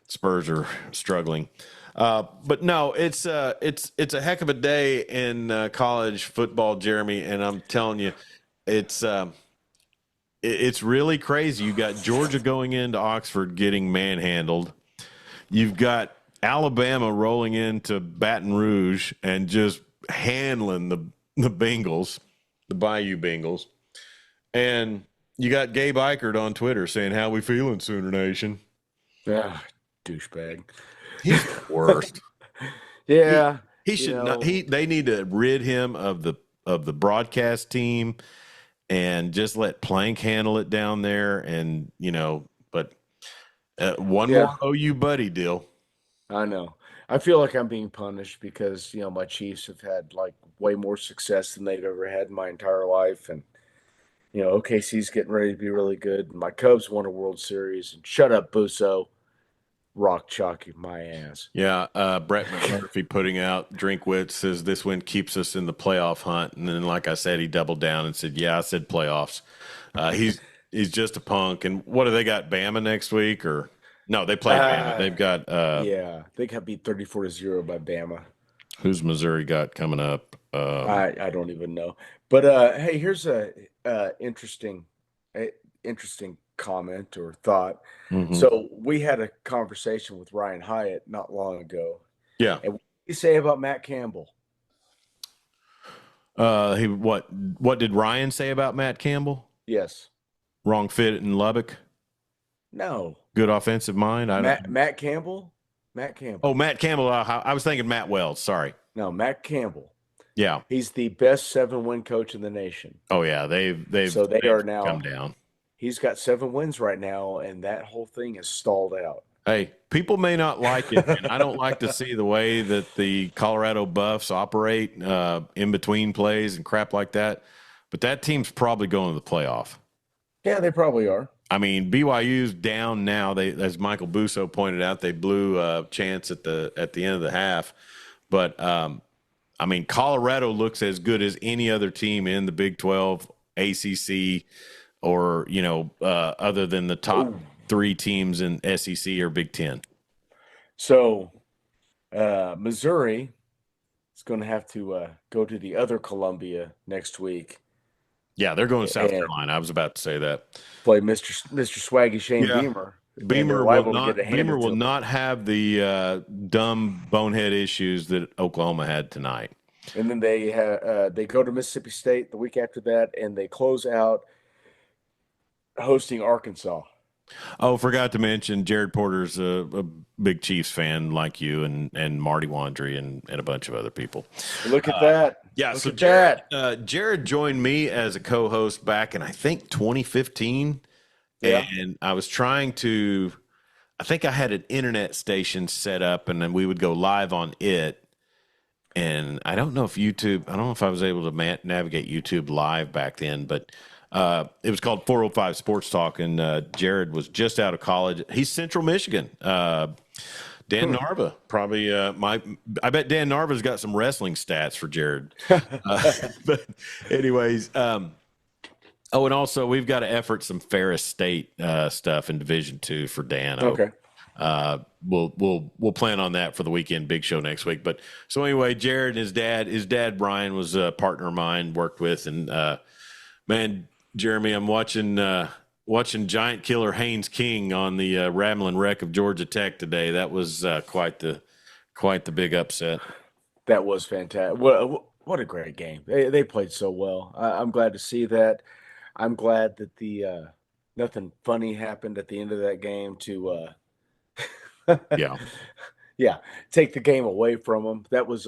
Spurs are struggling, but no, it's a heck of a day in college football, Jeremy. And I'm telling you, it's it's really crazy. You got Georgia going into Oxford getting manhandled. You've got Alabama rolling into Baton Rouge and just handling the Bengals, the Bayou Bengals. And you got Gabe Eichert on Twitter saying, "How we feeling, Sooner Nation?" Ah, douchebag. He's the worst. He Yeah, he you should not. know, They need to rid him of the broadcast team and just let Plank handle it down there. And but one yeah, more OU buddy deal. I know. I feel like I'm being punished because, my Chiefs have had like way more success than they've ever had in my entire life. And, OKC's getting ready to be really good. My Cubs won a World Series. And shut up, Busso. Rock chalky my ass. Yeah, Brett McMurphy putting out Drinkwitz says this win keeps us in the playoff hunt, and then like I said, he doubled down and said, "Yeah, I said playoffs." He's just a punk. And what do they got? Bama next week or no? They play Bama. They've got Yeah, they got beat 34-0 by Bama. who's Missouri got coming up? I don't even know. But hey, here's a interesting interesting comment or thought. Mhm. So we had a conversation with Ryan Hyatt not long ago. Yeah. And what did you say about Matt Campbell? What did Ryan say about Matt Campbell? Yes. Wrong fit in Lubbock. No. Good offensive mind. I don't. Matt Campbell? Matt Campbell. Oh, Matt Campbell. I was thinking Matt Wells. Sorry. No, Matt Campbell. Yeah. He's the best 7-win coach in the nation. Oh yeah. They've So they are now come down. He's got 7 wins right now, and that whole thing is stalled out. Hey, people may not like it, and I don't like to see the way that the Colorado Buffs operate in between plays and crap like that. But that team's probably going to the playoff. Yeah, they probably are. I mean, BYU's down now. They, as Michael Busso pointed out, they blew a chance at the end of the half. But I mean, Colorado looks as good as any other team in the Big 12, ACC, or other than the top 3 teams in SEC or Big 10. So Missouri is going to have to go to the other Columbia next week. Yeah, they're going to South Carolina. I was about to say that. Play Mr. Swaggy Shane Beamer. and they're liable to get it Beamer handed to will them. not have the dumb bonehead issues that Oklahoma had tonight. And then they go to Mississippi State the week after that, and they close out hosting Arkansas. Oh, forgot to mention Jared Porter's a big Chiefs fan like you and Marty Wandry and a bunch of other people. Look at that. Yeah, Look so at Jared, that. Jared joined me as a co-host back in I think 2015, Yeah. and I was trying to. I think I had an internet station set up, and then we would go live on it. And I don't know if I was able to navigate YouTube live back then, but it was called 405 Sports Talk, and Jared was just out of college. He's Central Michigan. Dan Narva, probably I bet Dan Narva's got some wrestling stats for Jared. But anyways, and also we've got to effort some Ferris State stuff in Division II for Dan. Okay. We'll plan on that for the weekend big show next week. But so anyway, Jared and his dad Brian was a partner of mine, worked with, and man, Jeremy, I'm watching Giant Killer Haynes King on the Ramblin' Wreck of Georgia Tech today. That was quite the big upset. That was fantastic. What a great game. They played so well. I'm glad to see that. I'm glad that the nothing funny happened at the end of that game to Yeah, take the game away from them. That was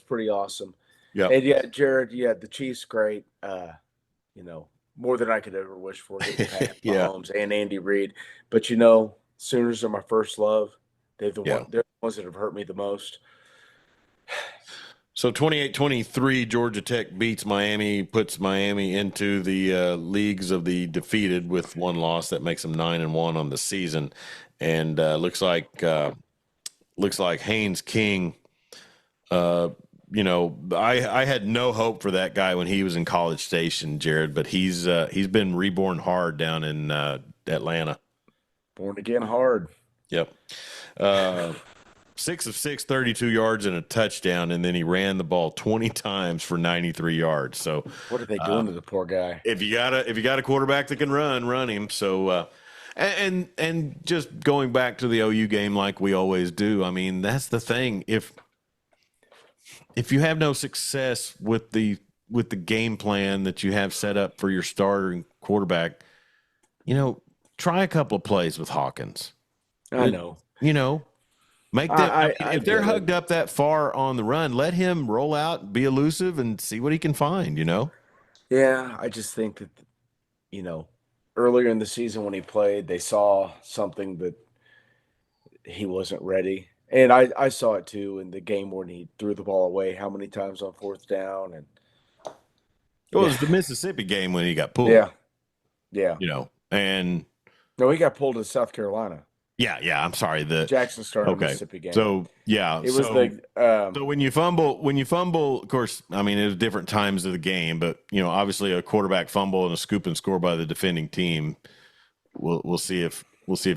pretty awesome. yeah, And yeah, Jared, the Chiefs great. More than I could ever wish for, getting past Yeah. Mahomes and Andy Reid. But Sooners are my first love. They're the ones that have hurt me the most. So 28-23, Georgia Tech beats Miami, puts Miami into the leagues of the defeated with one loss. That makes them 9-1 on the season, and looks like Haynes King. I had no hope for that guy when he was in College Station, Jared, but he's been reborn hard down in Atlanta. Born again hard. Yep. 6 of 6, 32 yards and a touchdown, and then he ran the ball 20 times for 93 yards. So what are they doing to the poor guy? If you got a quarterback that can run him. So and just going back to the OU game like we always do. I mean, that's the thing. If you have no success with the game plan that you have set up for your starting quarterback, try a couple of plays with Hawkins. I know. Make them if they're hugged up that far on the run, let him roll out, be elusive, and see what he can find. Yeah, I just think that earlier in the season when he played, they saw something that he wasn't ready. And I saw it too in the game when he threw the ball away, how many times on fourth down. And it was the Mississippi game when he got pulled. Yeah. And no, he got pulled in South Carolina. Yeah. I'm sorry. The Jackson started the Mississippi game. So yeah, it was so when you fumble, of course, I mean it was different times of the game, but obviously a quarterback fumble and a scoop and score by the defending team. We'll see if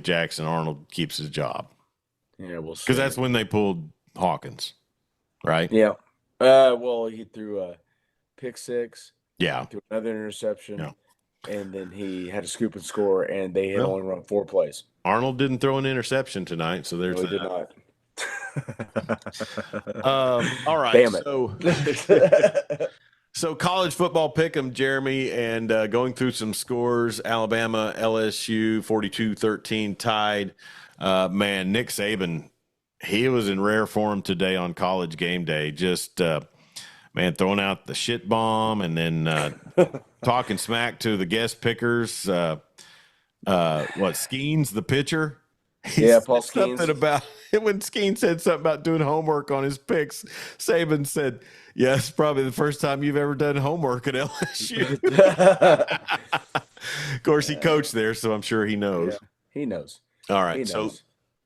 Jackson Arnold keeps his job. Yeah, we'll see. Because that's when they pulled Hawkins, right? Yeah. Well, he threw a pick six. Yeah. Threw another interception. Yeah. And then he had a scoop and score, and they had only run 4 plays. Arnold didn't throw an interception tonight, so there's He did not. All right. Damn it. So college football pick'em, Jeremy, and going through some scores. Alabama, LSU, 42-13 tied. Man, Nick Saban, he was in rare form today on College Game Day. Just, throwing out the shit bomb and then talking smack to the guest pickers. Skeens, the pitcher? Paul Skeens. Something about when Skeens said something about doing homework on his picks, Saban said, "Yeah, it's probably the first time you've ever done homework at LSU." Of course, he coached there, so I'm sure he knows. Yeah, he knows. All right, so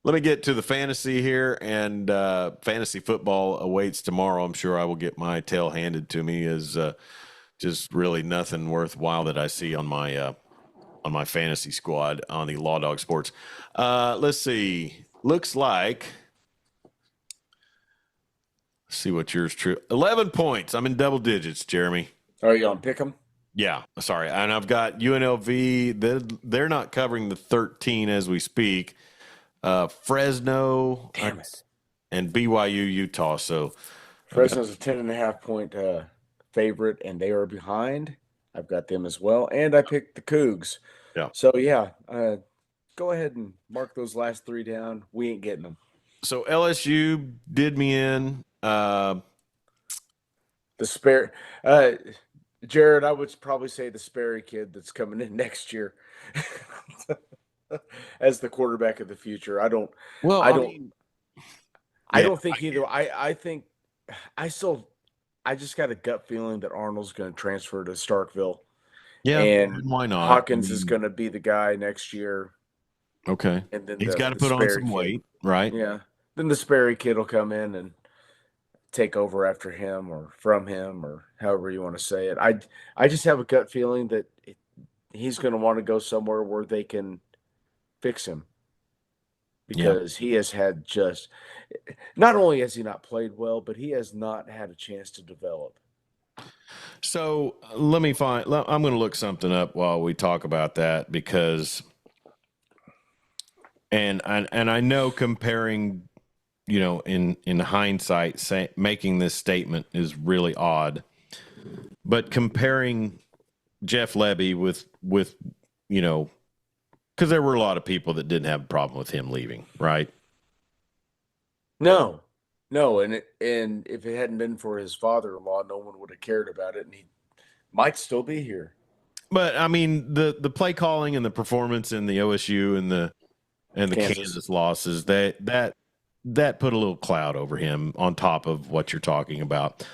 let me get to the fantasy here, and fantasy football awaits tomorrow. I'm sure I will get my tail handed to me as just really nothing worthwhile that I see on my fantasy squad on the Law Dog Sports. Let's see. Looks like. Let's see what yours true. 11 points. I'm in double digits, Jeremy. Are you on pick 'em? Yeah, sorry. And I've got UNLV. They're not covering the 13 as we speak. Fresno Damn it. and BYU, Utah. So I've got, Fresno's a 10.5 point favorite, and they are behind. I've got them as well. And I picked the Cougs. yeah. So, yeah, go ahead and mark those last three down. We ain't getting them. So LSU did me in. The spare, uh, Jared, I would probably say the Sperry kid that's coming in next year as the quarterback of the future. Well, I I don't, mean, I yeah, don't think either. I think, I just got a gut feeling that Arnold's going to transfer to Starkville, yeah. and Why not? I Hawkins is mean, going to be the guy next year, okay. and then He's got to the put on Sperry some kid, weight, right? yeah, then the Sperry kid will come in and take over after him or from him or however you want to say it. I just have a gut feeling that he's going to want to go somewhere where they can fix him Yeah. because he has had just not only has he not played well, but he has not had a chance to develop. So let me find. I'm going to look something up while we talk about that because, and I know comparing, in hindsight, making this statement is really odd, but comparing Jeff Lebby with because there were a lot of people that didn't have a problem with him leaving, right? No, no, and if it hadn't been for his father-in-law, no one would have cared about it, and he might still be here. But I mean, the play calling and the performance in the OSU and the Kansas, Kansas losses that put a little cloud over him on top of what you're talking about.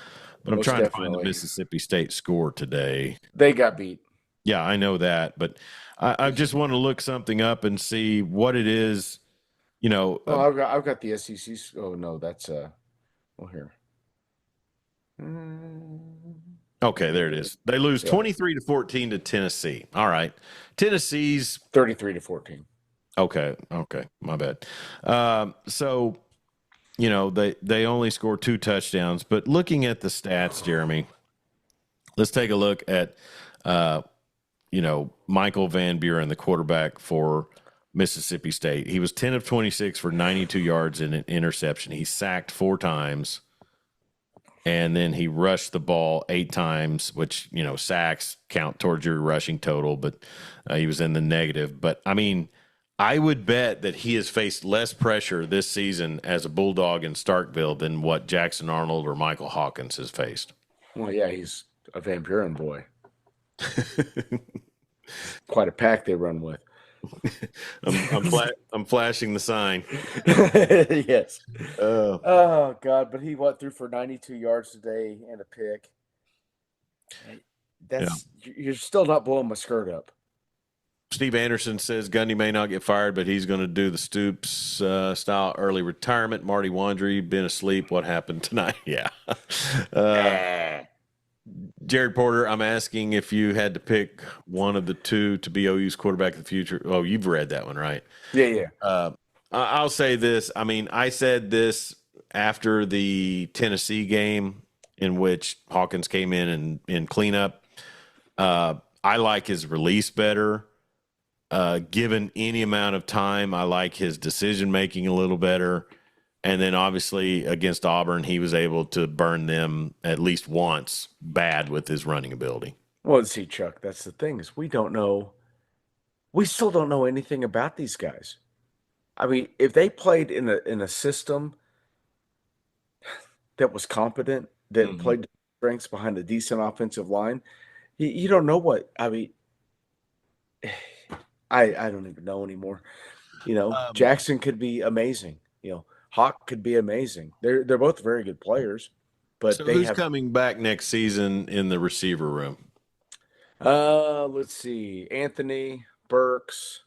But I'm most trying to find the definitely, Mississippi State score today. they got beat. Yeah, I know that, but I just want to look something up and see what it is. You know, Oh, I've got the SEC. Oh no, that's well here. okay, there it is. They lose Yeah, 23-14 to Tennessee. All right, Tennessee's 33-14. okay. Okay, my bad. So they only score 2 touchdowns, but looking at the stats, Jeremy, let's take a look at Michael Van Buren, the quarterback for Mississippi State. He was 10 of 26 for 92 yards and an interception. He sacked 4 times, and then he rushed the ball 8 times, which, sacks count towards your rushing total, but he was in the negative. But, I mean, I would bet that he has faced less pressure this season as a Bulldog in Starkville than what Jackson Arnold or Michael Hawkins has faced. Well, yeah, he's a Van Buren boy. Quite a pack they run with. I'm flashing the sign. Yes. Uh, Oh God, but he threw for 92 yards today and a pick. yeah. You're still not blowing my skirt up. Steve Anderson says Gundy may not get fired, but he's going to do the Stoops style early retirement. Marty Wandry been asleep. What happened tonight? Yeah. Nah. Jared Porter, I'm asking if you had to pick one of the two to be OU's quarterback of the future. Oh, you've read that one, right? Yeah, yeah. I'll say this. I mean, I said this after the Tennessee game in which Hawkins came in cleanup. I like his release better. Given any amount of time, I like his decision making a little better. And then obviously against Auburn, he was able to burn them at least once bad with his running ability. Well, see, Chuck, that's the thing is we don't know. We still don't know anything about these guys. I mean, if they played in a system that was competent, that Mm-hmm. played strengths behind a decent offensive line, you don't know what. I mean, I don't even know anymore. Jackson could be amazing. Hawk could be amazing. They're both very good players, but So they who's have. coming back next season in the receiver room? Let's see, Anthony Burks,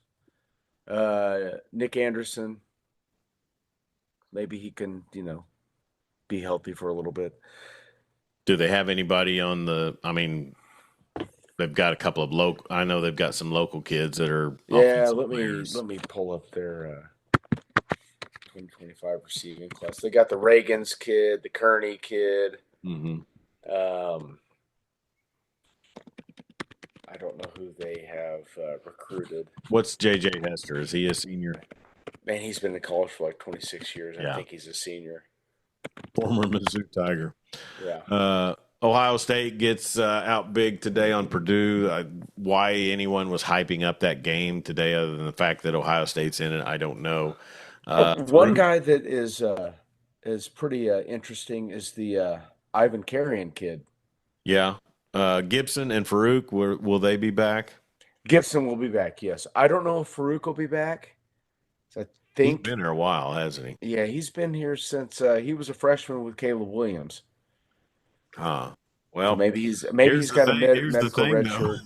Nick Anderson. Maybe he can, be healthy for a little bit. Do they have anybody on the? I mean, they've got a couple of local. I know they've got some local kids that are Yeah, offensive let me players. let me pull up their 2025 receiving class. They got the Reagan's kid, the Kearney kid. Mm-hmm. Um, I don't know who they have recruited. What's J.J. Hester? Is he a senior? Man, he's been in college for like 26 years. I Yeah, think he's a senior. former Mizzou Tiger. Yeah. Ohio State gets out big today on Purdue. Why anyone was hyping up that game today, other than the fact that Ohio State's in it, I don't know. One guy that is pretty interesting is the Ivan Carrion kid. Yeah. Gibson and Farouk, will they be back? Gibson will be back, yes. I don't know if Farouk will be back. I He's think, been there a while, hasn't he? yeah, he's been here since he was a freshman with Caleb Williams. Huh. So Well, maybe he's got a here's the medical thing, red though. shirt.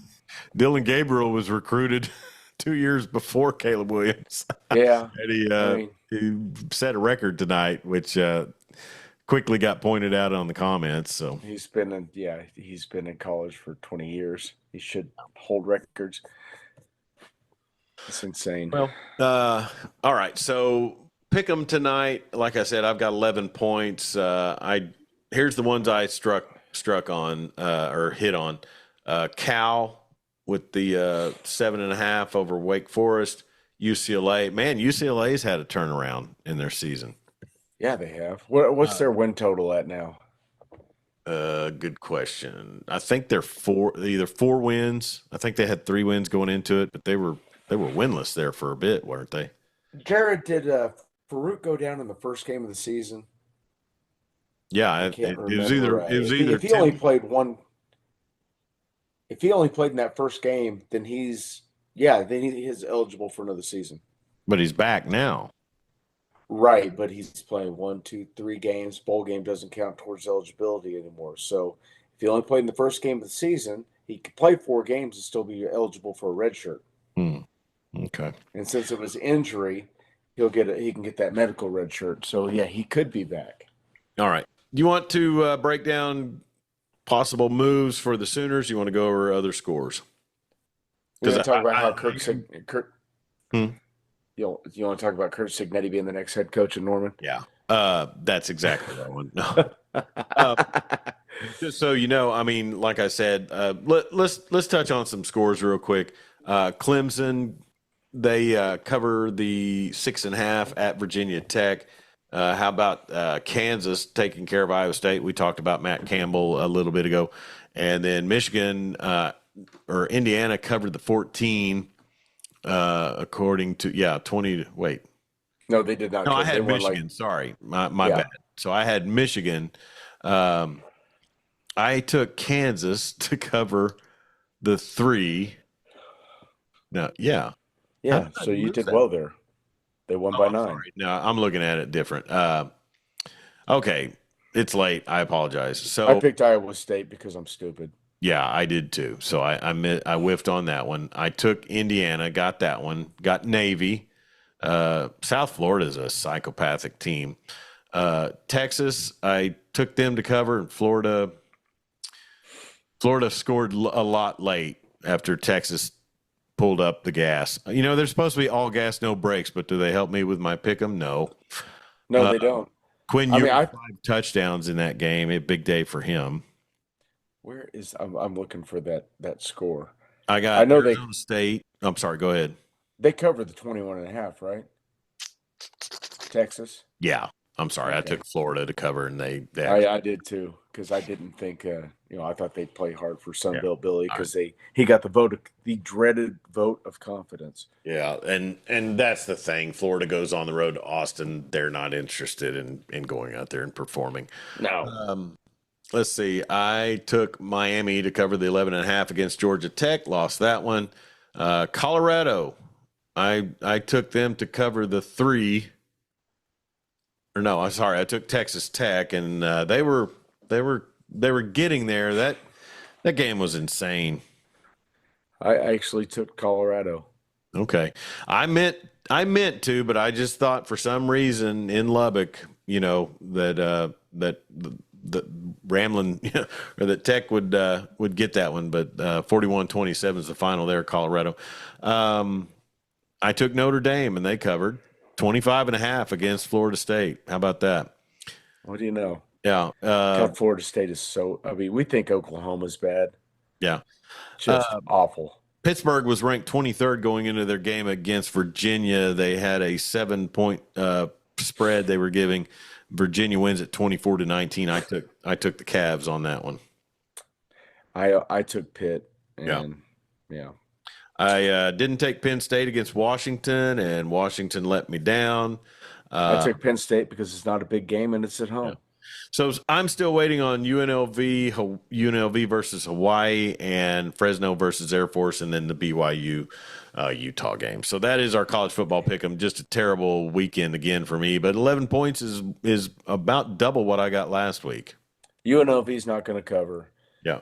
Dylan Gabriel was recruited 2 years before Caleb Williams. Yeah, And I mean, he set a record tonight, which quickly got pointed out on the comments. So he's been in college for 20 years. He should hold records. It's insane. well, all right. So pick them tonight. Like I said, I've got 11 points. Here's the ones I struck on or hit on. Cal with the 7.5 over Wake Forest. UCLA, man, UCLA's had a turnaround in their season. Yeah, they have. What's their win total at now? Good question. I think they're either 4 wins. I think they had 3 wins going into it, but they were winless there for a bit, weren't they? Jared, did Farouk go down in the first game of the season? Yeah, I can't remember. it was either if he only played one. If he only played in that first game, then he's eligible for another season. but he's back now. Right, but he's playing 1, 2, 3 games. Bowl game doesn't count towards eligibility anymore. So if he only played in the first game of the season, he could play 4 games and still be eligible for a red shirt. Okay. And since it was injury, he can get that medical red shirt. So yeah, he could be back. All right. Do you want to break down possible moves for the Sooners? You want to go over other scores? You want to talk about how Kurt. Hmm? You want to talk about Kurt Signetti being the next head coach at Norman? Yeah. That's exactly what I want. No. Just so you know, I mean, like I said, let's touch on some scores real quick. Clemson, they cover the 6.5 at Virginia Tech. How about Kansas taking care of Iowa State? We talked about Matt Campbell a little bit ago. And then Michigan or Indiana covered the 14 according to 20. Wait. No, they did not. No, I had Michigan. Sorry. My bad. So I had Michigan. I took Kansas to cover the 3. No, yeah. Yeah, so you did well there. They won by 9. Sorry. No, I'm looking at it different. Okay, it's late. I apologize. So I picked Iowa State because I'm stupid. Yeah, I did too. So I whiffed on that one. I took Indiana, got that one. Got Navy. South Florida is a psychopathic team. Texas, I took them to cover, and Florida scored a lot late after Texas pulled up the gas. You know, they're supposed to be all gas, no brakes, but do they help me with my pick 'em? No. No, they don't. Quinn Ewers, 5 touchdowns in that game. A big day for him. Where is I'm looking for that score. I know Arizona State. I'm sorry, go ahead. They covered the 21.5, right? Texas? Yeah. I'm sorry. Okay. I took Florida to cover, and they I did too, because I didn't think I thought they'd play hard for Sunbelt Billy because he got the dreaded vote of confidence. Yeah, and that's the thing. Florida goes on the road to Austin. They're not interested in going out there and performing. No. Let's see. I took Miami to cover the 11.5 against Georgia Tech. Lost that one. Colorado. I took them to cover the 3. Or no, I'm sorry. I took Texas Tech, and they were getting there. That game was insane. I actually took Colorado. Okay, I meant to, but I just thought for some reason in Lubbock, that Ramlin or that Tech would get that one, but 41-27 is the final there, Colorado. I took Notre Dame, and they covered 25.5 against Florida State. How about that? What do you know? Yeah. Florida State is so – I mean, we think Oklahoma's bad. Yeah. Just awful. Pittsburgh was ranked 23rd going into their game against Virginia. They had a 7-point spread they were giving. Virginia wins at 24-19. I took the Cavs on that one. I took Pitt, Yeah. and yeah. I didn't take Penn State against Washington, and Washington let me down. I took Penn State because it's not a big game and it's at home. Yeah. So I'm still waiting on UNLV versus Hawaii and Fresno versus Air Force, and then the BYU Utah game. So that is our college football pick'em. Just a terrible weekend again for me, but 11 points is about double what I got last week. UNLV's not going to cover. Yeah.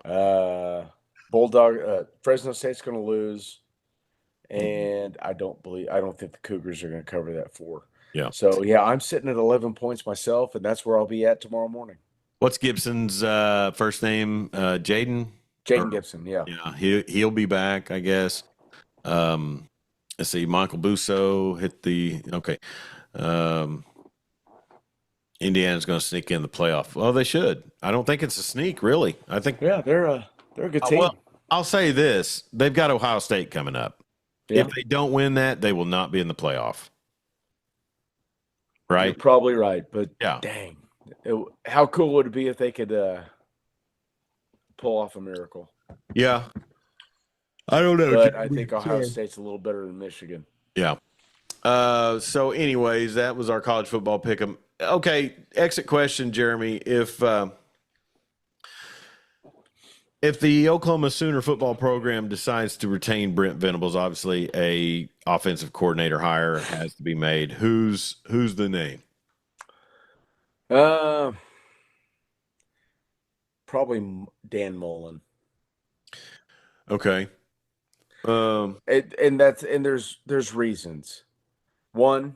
Fresno State's going to lose, and I don't think the Cougars are going to cover that 4. Yeah. So yeah, I'm sitting at 11 points myself, and that's where I'll be at tomorrow morning. What's Gibson's first name? Jaden Gibson. Yeah. Yeah. He'll be back, I guess. Let's see. Michael Busso hit the okay. Indiana's going to sneak in the playoff. Well, they should. I don't think it's a sneak, really. I think. Yeah, they're a good team. Well, I'll say this: they've got Ohio State coming up. Yeah. If they don't win that, they will not be in the playoff. Right? You're probably right, but yeah. Dang, how cool would it be if they could pull off a miracle? Yeah. I don't know. But I think Ohio State's a little better than Michigan. Yeah. So anyways, that was our college football pick'em. Okay, exit question, Jeremy. If the Oklahoma Sooner football program decides to retain Brent Venables, obviously a offensive coordinator hire has to be made. Who's the name? Probably Dan Mullen. Okay. And there's reasons. One,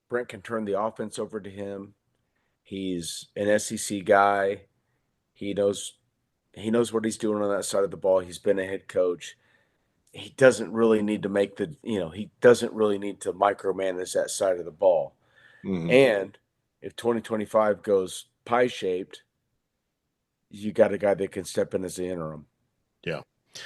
Brent can turn the offense over to him. He's an SEC guy. He knows what he's doing on that side of the ball. He's been a head coach. He doesn't really need to he doesn't really need to micromanage that side of the ball. Mm-hmm. And if 2025 goes pie-shaped, you got a guy that can step in as the interim. Yeah.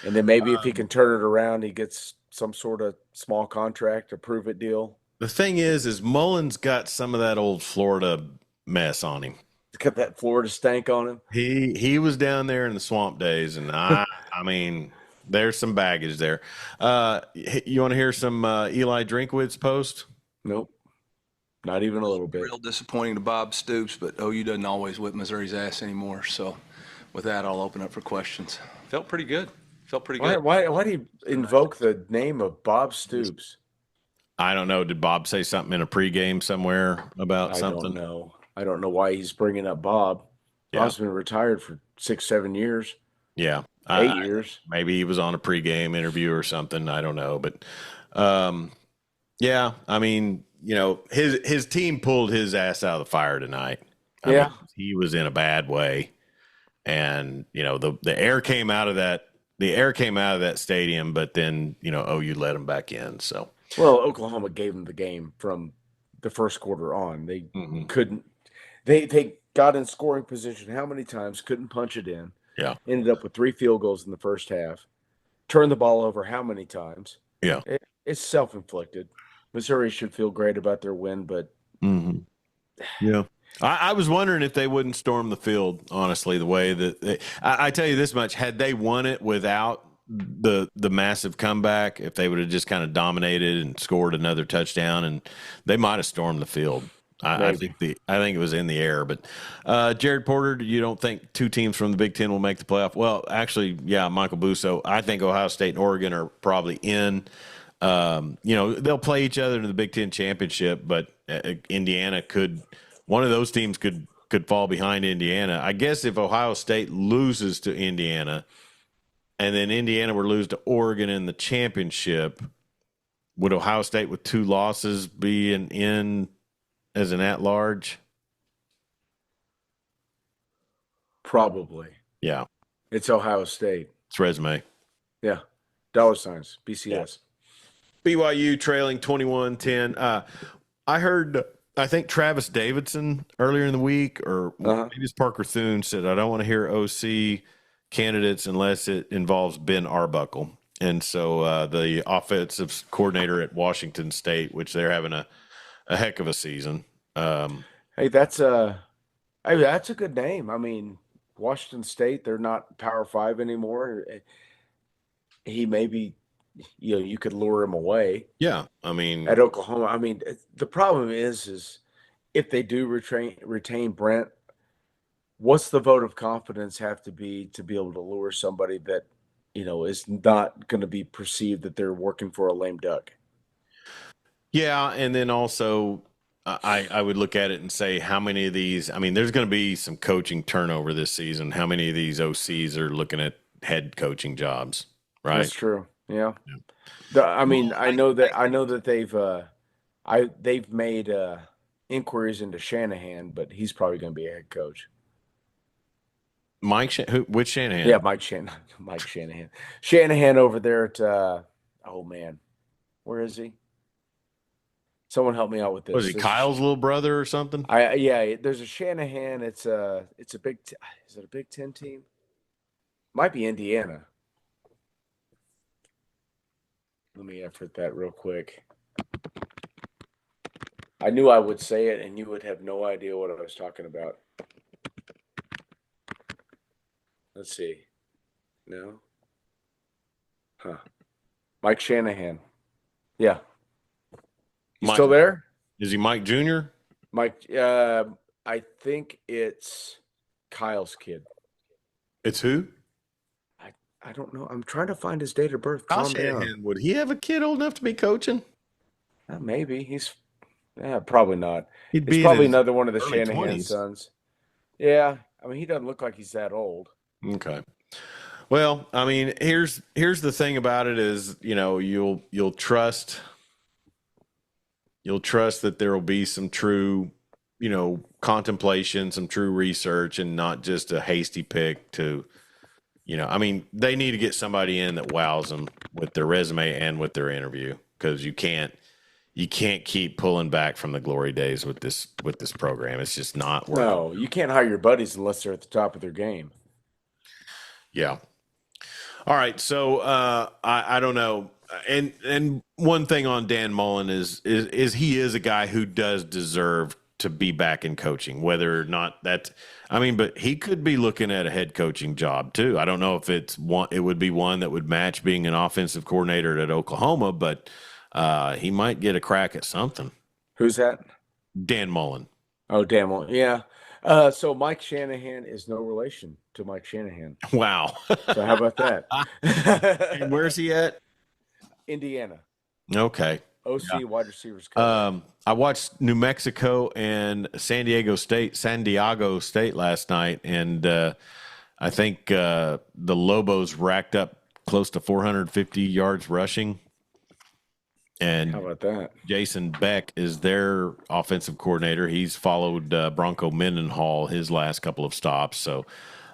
And then maybe if he can turn it around, he gets some sort of small contract or prove-it deal. The thing is Mullen's got some of that old Florida mess on him. He's got that Florida stank on him. He was down there in the swamp days, and I mean, there's some baggage there. You want to hear some Eli Drinkwitz post? Nope. Not even a little bit. Real disappointing to Bob Stoops, but OU doesn't always whip Missouri's ass anymore. So with that, I'll open up for questions. Felt pretty good. Why do you invoke the name of Bob Stoops? I don't know. Did Bob say something in a pregame somewhere about something? I don't know why he's bringing up Bob. Yeah. Bob's been retired for 6-7 years. Yeah. 8 years. Maybe he was on a pregame interview or something. I don't know. But, yeah, I mean, his team pulled his ass out of the fire tonight. I mean, he was in a bad way. And, the air came out of that stadium, but then, OU let him back in. So, well, Oklahoma gave him the game from the first quarter on. They couldn't. They got in scoring position how many times? Couldn't punch it in. Yeah. Ended up with 3 field goals in the first half. Turned the ball over how many times? Yeah. It's self-inflicted. Missouri should feel great about their win, but yeah. I was wondering if they wouldn't storm the field, honestly, the way that I tell you this much, had they won it without the massive comeback, if they would have just kind of dominated and scored another touchdown, and they might have stormed the field. I think it was in the air. But Jared Porter, you don't think 2 teams from the Big Ten will make the playoff? Well, actually, yeah, Michael Busso. I think Ohio State and Oregon are probably in. They'll play each other in the Big Ten championship, but Indiana could. One of those teams could fall behind Indiana. I guess if Ohio State loses to Indiana, and then Indiana would lose to Oregon in the championship, would Ohio State with 2 losses be in as an at-large? Probably. Yeah. It's Ohio State. It's resume. Yeah. Dollar signs. BCS. Yeah. BYU trailing 21-10. I think Travis Davidson earlier in the week, or maybe it's Parker Thune, said, I don't want to hear OC candidates unless it involves Ben Arbuckle. And so the offensive coordinator at Washington State, which they're having a heck of a season. Hey, that's a good name. I mean, Washington State, they're not Power 5 anymore. He maybe, you could lure him away. Yeah, I mean, At Oklahoma. I mean, the problem is if they do retain Brent, what's the vote of confidence have to be able to lure somebody that, is not going to be perceived that they're working for a lame duck? yeah, and then also I would look at it and say how many of these. I mean, there's going to be some coaching turnover this season. How many of these OCs are looking at head coaching jobs? Right. That's true. Yeah. I mean, I know that they've made inquiries into Shanahan, but he's probably going to be a head coach. Which Shanahan? Yeah, Mike Shanahan. Shanahan over there at oh man, where is he? Someone help me out with this. Was he Kyle's little brother or something? There's a Shanahan. It's a big. Is it a Big Ten team? Might be Indiana. Let me effort that real quick. I knew I would say it, and you would have no idea what I was talking about. Let's see. No? Huh. Mike Shanahan. Yeah. You still there? Is he Mike Jr.? Mike, I think it's Kyle's kid. It's who? I don't know. I'm trying to find his date of birth. Kyle Calm down. Shanahan, would he have a kid old enough to be coaching? Maybe. He's probably not. He'd He's be probably another one of the early Shanahan 20s. sons. Yeah. I mean, he doesn't look like he's that old. Okay. Well, I mean, here's the thing about it is, you'll trust that there will be some true, contemplation, some true research, and not just a hasty pick to, I mean, they need to get somebody in that wows them with their resume and with their interview, because you can't keep pulling back from the glory days with this program. It's just not working. No, you can't hire your buddies unless they're at the top of their game. Yeah. All right. So I don't know. And one thing on Dan Mullen is he is a guy who does deserve to be back in coaching, whether or not that. I mean, but he could be looking at a head coaching job too. I don't know if it would be one that would match being an offensive coordinator at Oklahoma, but he might get a crack at something. Who's that? Dan Mullen. Oh, Dan Mullen. Yeah. So Mike Shanahan is no relation to Mike Shanahan. Wow. So how about that? And where's he at? Indiana. Okay. OC wide receivers coach. I watched New Mexico and San Diego State last night, and I think the Lobos racked up close to 450 yards rushing. And how about that? Jason Beck is their offensive coordinator. He's followed Bronco Mendenhall his last couple of stops. So,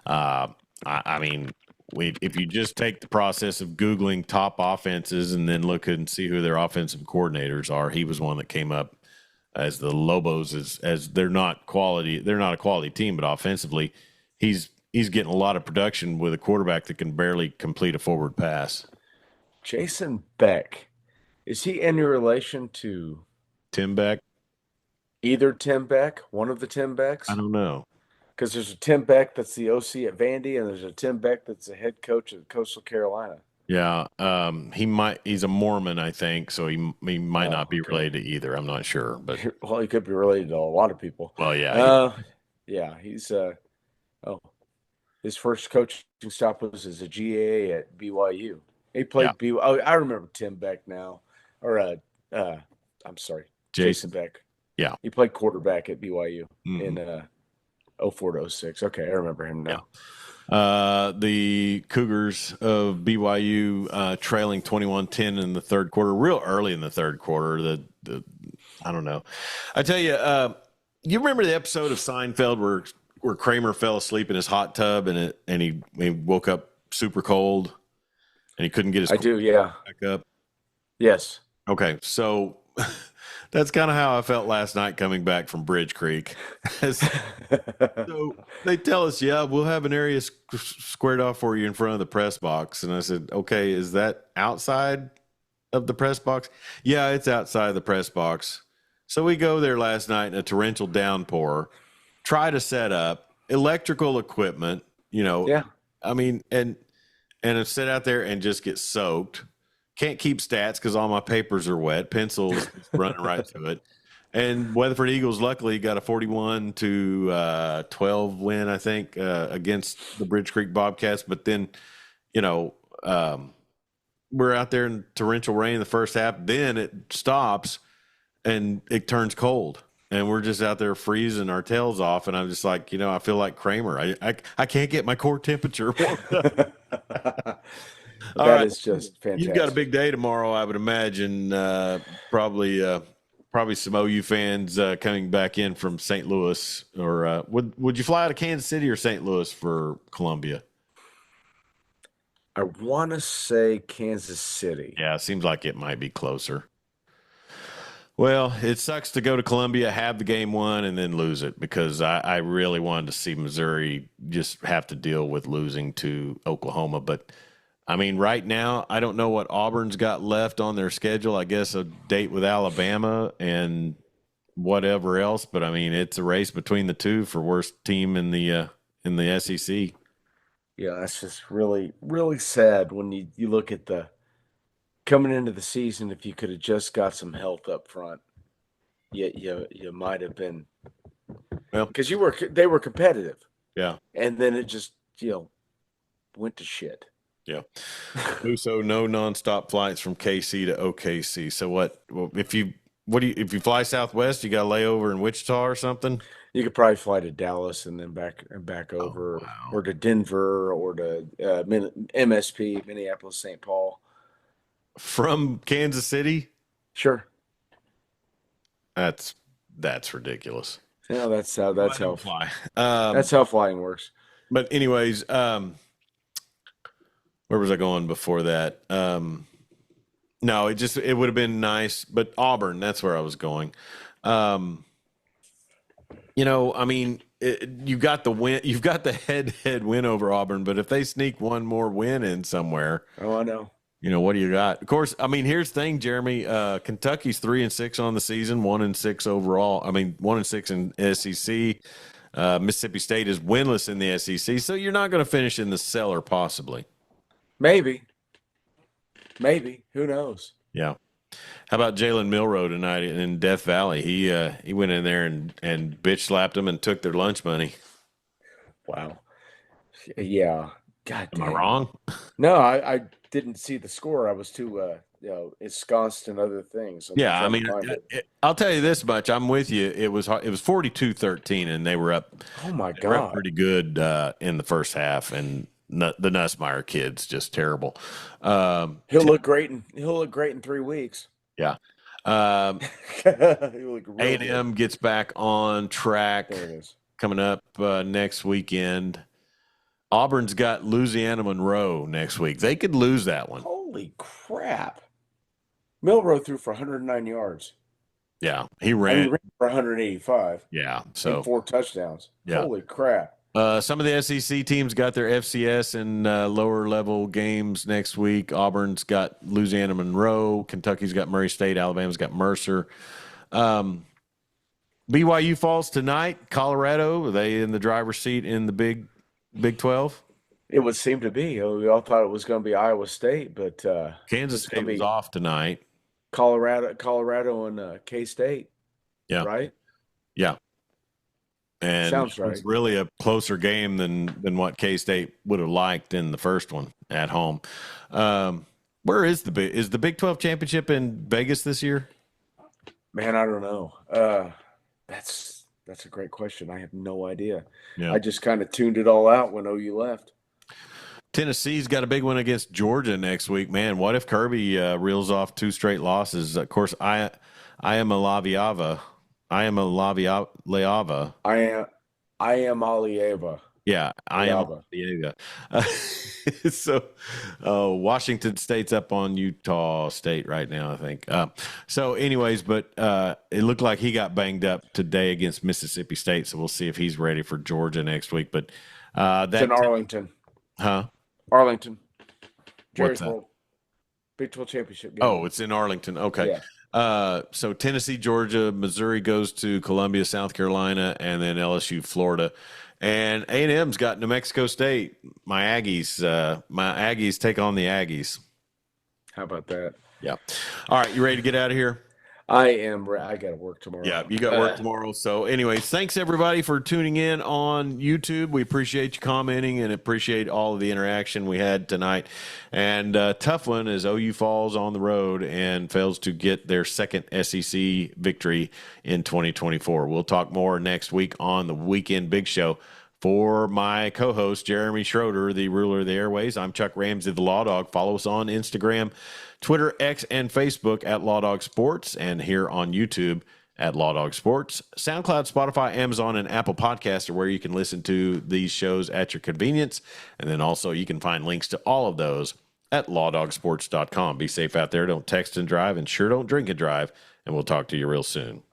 I mean, if you just take the process of Googling top offenses and then look and see who their offensive coordinators are, he was one that came up as the Lobos as they're not quality. They're not a quality team, but offensively, he's getting a lot of production with a quarterback that can barely complete a forward pass. Jason Beck. Is he any relation to Tim Beck? Either Tim Beck, one of the Tim Becks? I don't know. Because there's a Tim Beck that's the OC at Vandy, and there's a Tim Beck that's the head coach at Coastal Carolina. Yeah, he's a Mormon, I think, so he might not be related to either. I'm not sure, but well, he could be related to a lot of people. Well, yeah, he's his first coaching stop was as a GA at BYU. He played BYU. Oh, I remember Tim Beck now, or I'm sorry, Jason Beck. Yeah, he played quarterback at BYU in 04 to 06. Okay, I remember him now. The Cougars of BYU trailing 21-10 in the third quarter, real early in the third quarter. I don't know. I tell you, you remember the episode of Seinfeld where Kramer fell asleep in his hot tub and he woke up super cold and he couldn't get his back up? Yes. Okay, so That's kind of how I felt last night coming back from Bridge Creek. So they tell us, yeah, we'll have an area squared off for you in front of the press box. And I said, okay, is that outside of the press box? Yeah, it's outside the press box. So we go there last night in a torrential downpour, try to set up electrical equipment, Yeah. I mean, and sit out there and just get soaked. Can't keep stats because all my papers are wet. Pencils running right to it. And Weatherford Eagles, luckily, got a 41-12 win, I think, against the Bridge Creek Bobcats. But then, we're out there in torrential rain in the first half. Then it stops and it turns cold. And we're just out there freezing our tails off. And I'm just like, I feel like Kramer. I can't get my core temperature warmed up. That is just fantastic. You've got a big day tomorrow, I would imagine. Probably some OU fans coming back in from St. Louis. Or would you fly out of Kansas City or St. Louis for Columbia? I want to say Kansas City. Yeah, it seems like it might be closer. Well, it sucks to go to Columbia, have the game won, and then lose it because I really wanted to see Missouri just have to deal with losing to Oklahoma. But, I mean, right now, I don't know what Auburn's got left on their schedule. I guess a date with Alabama and whatever else. But, I mean, it's a race between the two for worst team in the SEC. Yeah, that's just really, really sad when you look at the coming into the season. If you could have just got some health up front, you might have been. Well, because they were competitive. Yeah, and then it just went to shit. Yeah. So no nonstop flights from KC to OKC. So what? Well, if you fly Southwest, you got to lay over in Wichita or something. You could probably fly to Dallas and then back over, or to Denver, or to MSP, Minneapolis, St. Paul. From Kansas City? Sure. That's ridiculous. Yeah, that's how fly. That's how flying works. But anyways, where was I going before that? No, it would have been nice, but Auburn, that's where I was going. I mean, you got the win. You've got the head-to-head win over Auburn, but if they sneak one more win in somewhere, oh, I know. What do you got? Of course, I mean, here's the thing, Jeremy. Kentucky's 3-6 on the season, 1-6 overall. I mean, 1-6 in SEC. Mississippi State is winless in the SEC, so you're not going to finish in the cellar, possibly. Maybe. Who knows? Yeah. How about Jalen Milroe tonight in Death Valley? He went in there and bitch slapped them and took their lunch money. Wow. Yeah. God damn. Am I wrong? No, I didn't see the score. I was too ensconced in other things. Yeah, I mean, I'll tell you this much. I'm with you. It was 42-13, and they were up. Oh my God, they were up pretty good in the first half, and the Nussmeier kid's just terrible. He'll look great in 3 weeks. Yeah. A&M gets back on track. There it is. Coming up next weekend. Auburn's got Louisiana Monroe next week. They could lose that one. Holy crap. Milroe threw for 109 yards. Yeah, he ran for 185. Yeah, so and 4 touchdowns. Yeah. Holy crap. Some of the SEC teams got their FCS and lower level games next week. Auburn's got Louisiana Monroe. Kentucky's got Murray State. Alabama's got Mercer. BYU falls tonight. Colorado, are they in the driver's seat in the Big 12? It would seem to be. We all thought it was going to be Iowa State, but Kansas State was off tonight. Colorado and K-State. Yeah. Right? Yeah. And sounds right. It's really a closer game than what K-State would have liked in the first one at home. Where is the Big 12 championship in Vegas this year? Man, I don't know. That's a great question. I have no idea. Yeah. I just kind of tuned it all out when OU left. Tennessee's got a big one against Georgia next week. Man, what if Kirby reels off 2 straight losses? Of course, I am a Laviava. I am Alieva. Yeah, I am Villalba. Diego. So Washington State's up on Utah State right now, I think. So anyways, but it looked like he got banged up today against Mississippi State, so we'll see if he's ready for Georgia next week. But It's in Arlington. Huh? Arlington. What's Jerry's that? World. Big 12 championship game. Oh, it's in Arlington. Okay. Yeah. So Tennessee, Georgia, Missouri goes to Columbia, South Carolina, and then LSU, Florida. And A&M's got New Mexico State. My Aggies take on the Aggies. How about that? Yeah. All right, you ready to get out of here? I am. I got to work tomorrow. Yeah, you got work tomorrow. So anyways, thanks everybody for tuning in on YouTube. We appreciate you commenting and appreciate all of the interaction we had tonight. And tough one is OU falls on the road and fails to get their second SEC victory in 2024. We'll talk more next week on the Weekend Big Show. For my co-host, Jeremy Schroeder, the ruler of the airways, I'm Chuck Ramsey, the Law Dog. Follow us on Instagram, Twitter, X, and Facebook at Law Dog Sports, and here on YouTube at Law Dog Sports. SoundCloud, Spotify, Amazon, and Apple Podcasts are where you can listen to these shows at your convenience. And then also you can find links to all of those at lawdogsports.com. Be safe out there. Don't text and drive, and sure don't drink and drive. And we'll talk to you real soon.